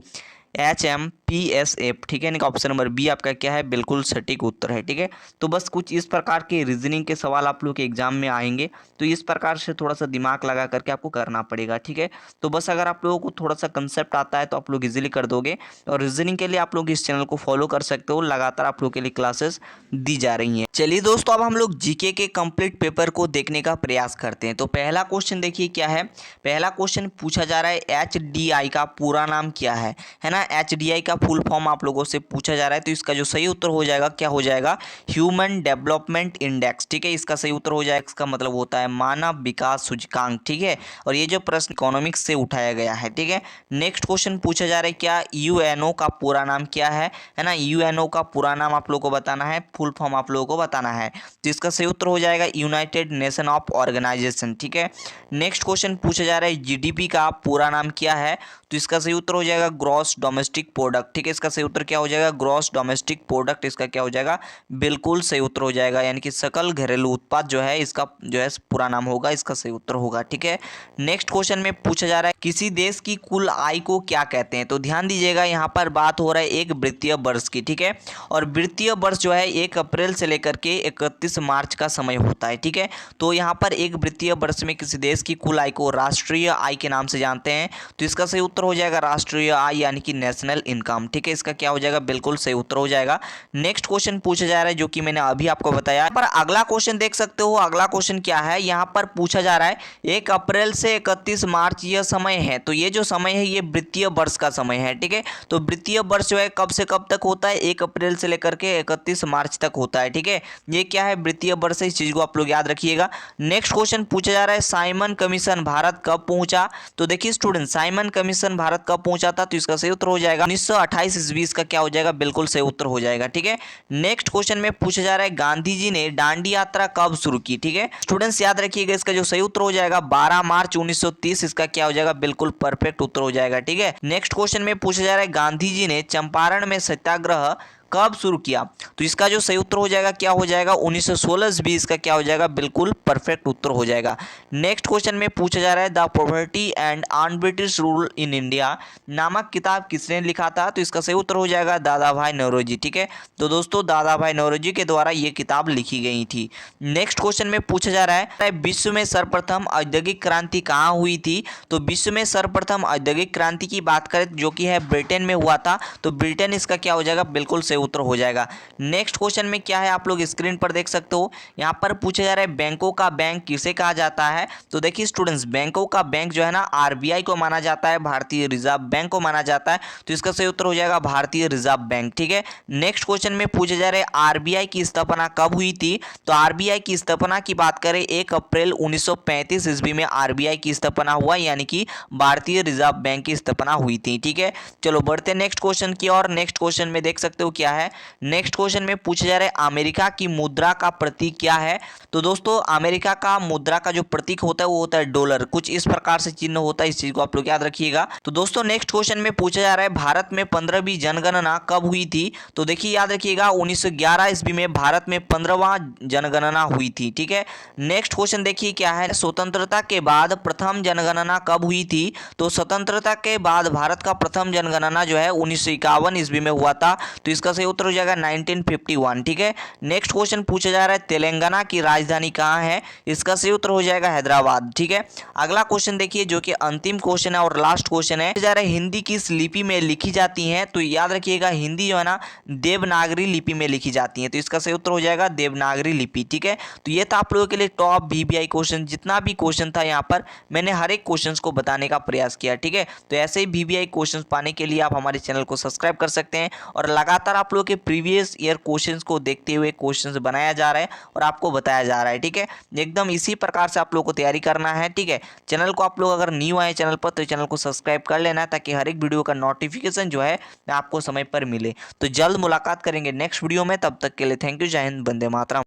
HMPSF, ठीक है, यानी कि ऑप्शन नंबर बी आपका क्या है, बिल्कुल सटीक उत्तर है। ठीक है, तो बस कुछ इस प्रकार के रीजनिंग के सवाल आप लोग के एग्जाम में आएंगे, तो इस प्रकार से थोड़ा सा दिमाग लगा करके आपको करना पड़ेगा। ठीक है, तो बस अगर आप लोगों को थोड़ा सा कंसेप्ट आता है तो आप लोग इजीली कर दोगे। और रीजनिंग के लिए आप लोग इस चैनल को फॉलो कर सकते हो, लगातार आप लोग के लिए क्लासेस दी जा रही हैं। चलिए दोस्तों, अब हम लोग जीके के कंप्लीट पेपर को देखने का प्रयास करते हैं। तो पहला क्वेश्चन देखिए क्या है। पहला क्वेश्चन पूछा जा रहा है HDI का पूरा नाम क्या है ना। HDI का फुल फॉर्म आप लोगों से पूछा जा रहा है, तो इसका जो सही उत्तर हो जाएगा क्या हो जाएगा, ह्यूमन डेवलपमेंट इंडेक्स। ठीक है, इसका सही उत्तर हो जाएगा, इसका मतलब होता है मानव विकास सूचकांक। ठीक है, और ये जो प्रश्न इकोनॉमिक्स से उठाया गया है। ठीक है, नेक्स्ट क्वेश्चन पूछा जा रहा है क्या UNO का पूरा नाम क्या है ना। UNO का पूरा नाम आप लोगों को बताना है, फुल फॉर्म आप लोगों को बताना है, तो इसका सही उत्तर हो जाएगा यूनाइटेड नेशन ऑफ ऑर्गेनाइजेशन। ठीक है, नेक्स्ट क्वेश्चन पूछा जा रहा है GDP का पूरा नाम क्या है, तो इसका सही उत्तर हो जाएगा ग्रॉस डोमेस्टिक प्रोडक्ट। ठीक है, इसका सही उत्तर क्या हो जाएगा, ग्रॉस डोमेस्टिक प्रोडक्ट, इसका क्या हो जाएगा, बिल्कुल सही उत्तर हो जाएगा, यानी कि सकल घरेलू उत्पाद जो है इसका जो है पूरा नाम होगा, इसका सही उत्तर होगा। ठीक है, नेक्स्ट क्वेश्चन में पूछा जा रहा है किसी देश की कुल आय को क्या कहते हैं, तो ध्यान दीजिएगा यहाँ पर बात हो रहा है एक वित्तीय वर्ष की। ठीक है, और वित्तीय वर्ष जो है 1 अप्रैल से लेकर के 31 मार्च का समय होता है। ठीक है, तो यहाँ पर एक वित्तीय वर्ष में किसी देश की कुल आय को राष्ट्रीय आय के नाम से जानते हैं, तो इसका सही उत्तर हो जाएगा राष्ट्रीय आय, यानी कि नेशनल इनकम। ठीक है, इसका क्या हो जाएगा, बिल्कुल सही उत्तर हो जाएगा। नेक्स्ट क्वेश्चन पूछा जा रहा है जो कि मैंने अभी आपको बताया। पर अगला क्वेश्चन देख सकते हो, अगला क्वेश्चन क्या है, यहाँ पर पूछा जा रहा है 1 अप्रैल से 31 मार्च यह समय है, तो ये जो समय है ये वित्तीय वर्ष का समय है। ठीक है, तो वित्तीय वर्ष जो है कब से कब तक होता है, 1 अप्रैल से लेकर के 31 मार्च तक होता है। ठीक है, ये क्या है, वित्तीय वर्ष है, इस चीज को आप लोग याद रखिएगा। नेक्स्ट क्वेश्चन पूछा जा रहा है साइमन कमीशन भारत कब पहुंचा, तो देखिए स्टूडेंट, साइमन कमीशन भारत कब पहुंचा था, तो इसका सही उत्तर हो जाएगा 1928 ईस्वी, इसका क्या हो जाएगा, बिल्कुल सही उत्तर हो जाएगा। ठीक है, नेक्स्ट क्वेश्चन में पूछा जा रहा है गांधी जी ने दांडी यात्रा कब शुरू की। ठीक है, स्टूडेंट्स याद रखिएगा, इसका जो सही उत्तर हो जाएगा 12 मार्च 1930, इसका क्या हो जाएगा, बिल्कुल परफेक्ट उत्तर हो जाएगा। ठीक है, नेक्स्ट क्वेश्चन में पूछा जा रहा है गांधी जी ने चंपारण में सत्याग्रह कब शुरू किया, तो इसका जो सही उत्तर हो जाएगा क्या हो जाएगा, 1916 ईस्वी, इसका क्या हो जाएगा, बिल्कुल परफेक्ट उत्तर हो जाएगा। नेक्स्ट क्वेश्चन में पूछा जा रहा है the poverty and on British rule in India नामक किताब किसने लिखा था, तो इसका सही उत्तर हो जाएगा दादा भाई नौरोजी। ठीक है, तो दोस्तों दादा भाई नौरोजी के द्वारा ये किताब लिखी गई थी। नेक्स्ट क्वेश्चन में पूछा जा रहा है विश्व में सर्वप्रथम औद्योगिक क्रांति कहाँ हुई थी, तो विश्व में सर्वप्रथम औद्योगिक क्रांति की बात करें जो कि है ब्रिटेन में हुआ था, तो ब्रिटेन इसका क्या हो जाएगा, बिल्कुल सही उत्तर हो जाएगा। नेक्स्ट क्वेश्चन में क्या है आप लोग स्क्रीन पर देख सकते हो, यहाँ पर पूछा जा रहा है बैंकों का बैंक किसे कहा जाता है, तो देखिए स्टूडेंट्स, बैंकों का बैंक जो है ना RBI को माना जाता है, भारतीय रिजर्व बैंक को माना जाता है, तो इसका सही उत्तर हो जाएगा भारतीय रिजर्व बैंक। ठीक है, नेक्स्ट क्वेश्चन में पूछा जा रहा है RBI की स्थापना कब हुई थी, तो RBI की स्थापना की बात करें 1 अप्रैल 1935 ईस्वी में RBI की स्थापना हुआ, यानी कि भारतीय रिजर्व बैंक की स्थापना हुई थी। ठीक है, चलो बढ़ते नेक्स्ट क्वेश्चन की और। नेक्स्ट क्वेश्चन में देख सकते हो क्या है, नेक्स्ट क्वेश्चन में पूछा जा रहा है अमेरिका की मुद्रा का प्रतीक क्या है, तो दोस्तों अमेरिका का मुद्रा का जो प्रतीक होता है वो होता है डॉलर, कुछ इस प्रकार से चिन्ह होता है, इस चीज को आप लोग याद रखिएगा। तो दोस्तों नेक्स्ट क्वेश्चन में पूछा जा रहा है भारत में 15वीं जनगणना कब हुई थी, तो देखिए याद रखिएगा 1911 ईस्वी में भारत में 15वां जनगणना हुई थी। ठीक है, नेक्स्ट क्वेश्चन देखिए क्या है, स्वतंत्रता के बाद प्रथम जनगणना कब हुई थी, तो स्वतंत्रता के बाद भारत का प्रथम जनगणना जो है 1951 ईस्वी में हुआ था, तो इसका सही उत्तर हो जाएगा 1951। ठीक है, नेक्स्ट क्वेश्चन पूछा जा रहा है तेलंगाना की राजधानी कहाँ है, इसका सही उत्तर हो जाएगा हैदराबाद। ठीक है, अगला क्वेश्चन देखिए जो कि अंतिम क्वेश्चन है और लास्ट क्वेश्चन है, जा रहा है हिंदी किस लिपि में लिखी जाती है, तो याद रखिएगा हिंदी जो है ना देवनागरी लिपि में लिखी जाती है, तो इसका सही उत्तर हो जाएगा देवनागरी लिपि। ठीक है, तो ये था आप लोगों के लिए टॉप VBI क्वेश्चन, जितना भी क्वेश्चन था यहाँ पर मैंने हर एक क्वेश्चन को बताने का प्रयास किया। ठीक है, तो ऐसे ही VBI क्वेश्चन पाने के लिए आप हमारे चैनल को सब्सक्राइब कर सकते हैं और लगातार आप लोग के प्रीवियस ईयर क्वेश्चंस को देखते हुए क्वेश्चंस बनाया जा रहा है और आपको बताया जा रहा है। ठीक है, एकदम इसी प्रकार से आप लोग को तैयारी करना है। ठीक है, चैनल को आप लोग अगर न्यू आए चैनल पर तो चैनल को सब्सक्राइब कर लेना ताकि हर एक वीडियो का नोटिफिकेशन जो है आपको समय पर मिले। तो जल्द मुलाकात करेंगे नेक्स्ट वीडियो में, तब तक के लिए थैंक यू, जय हिंद, वंदे मातरम।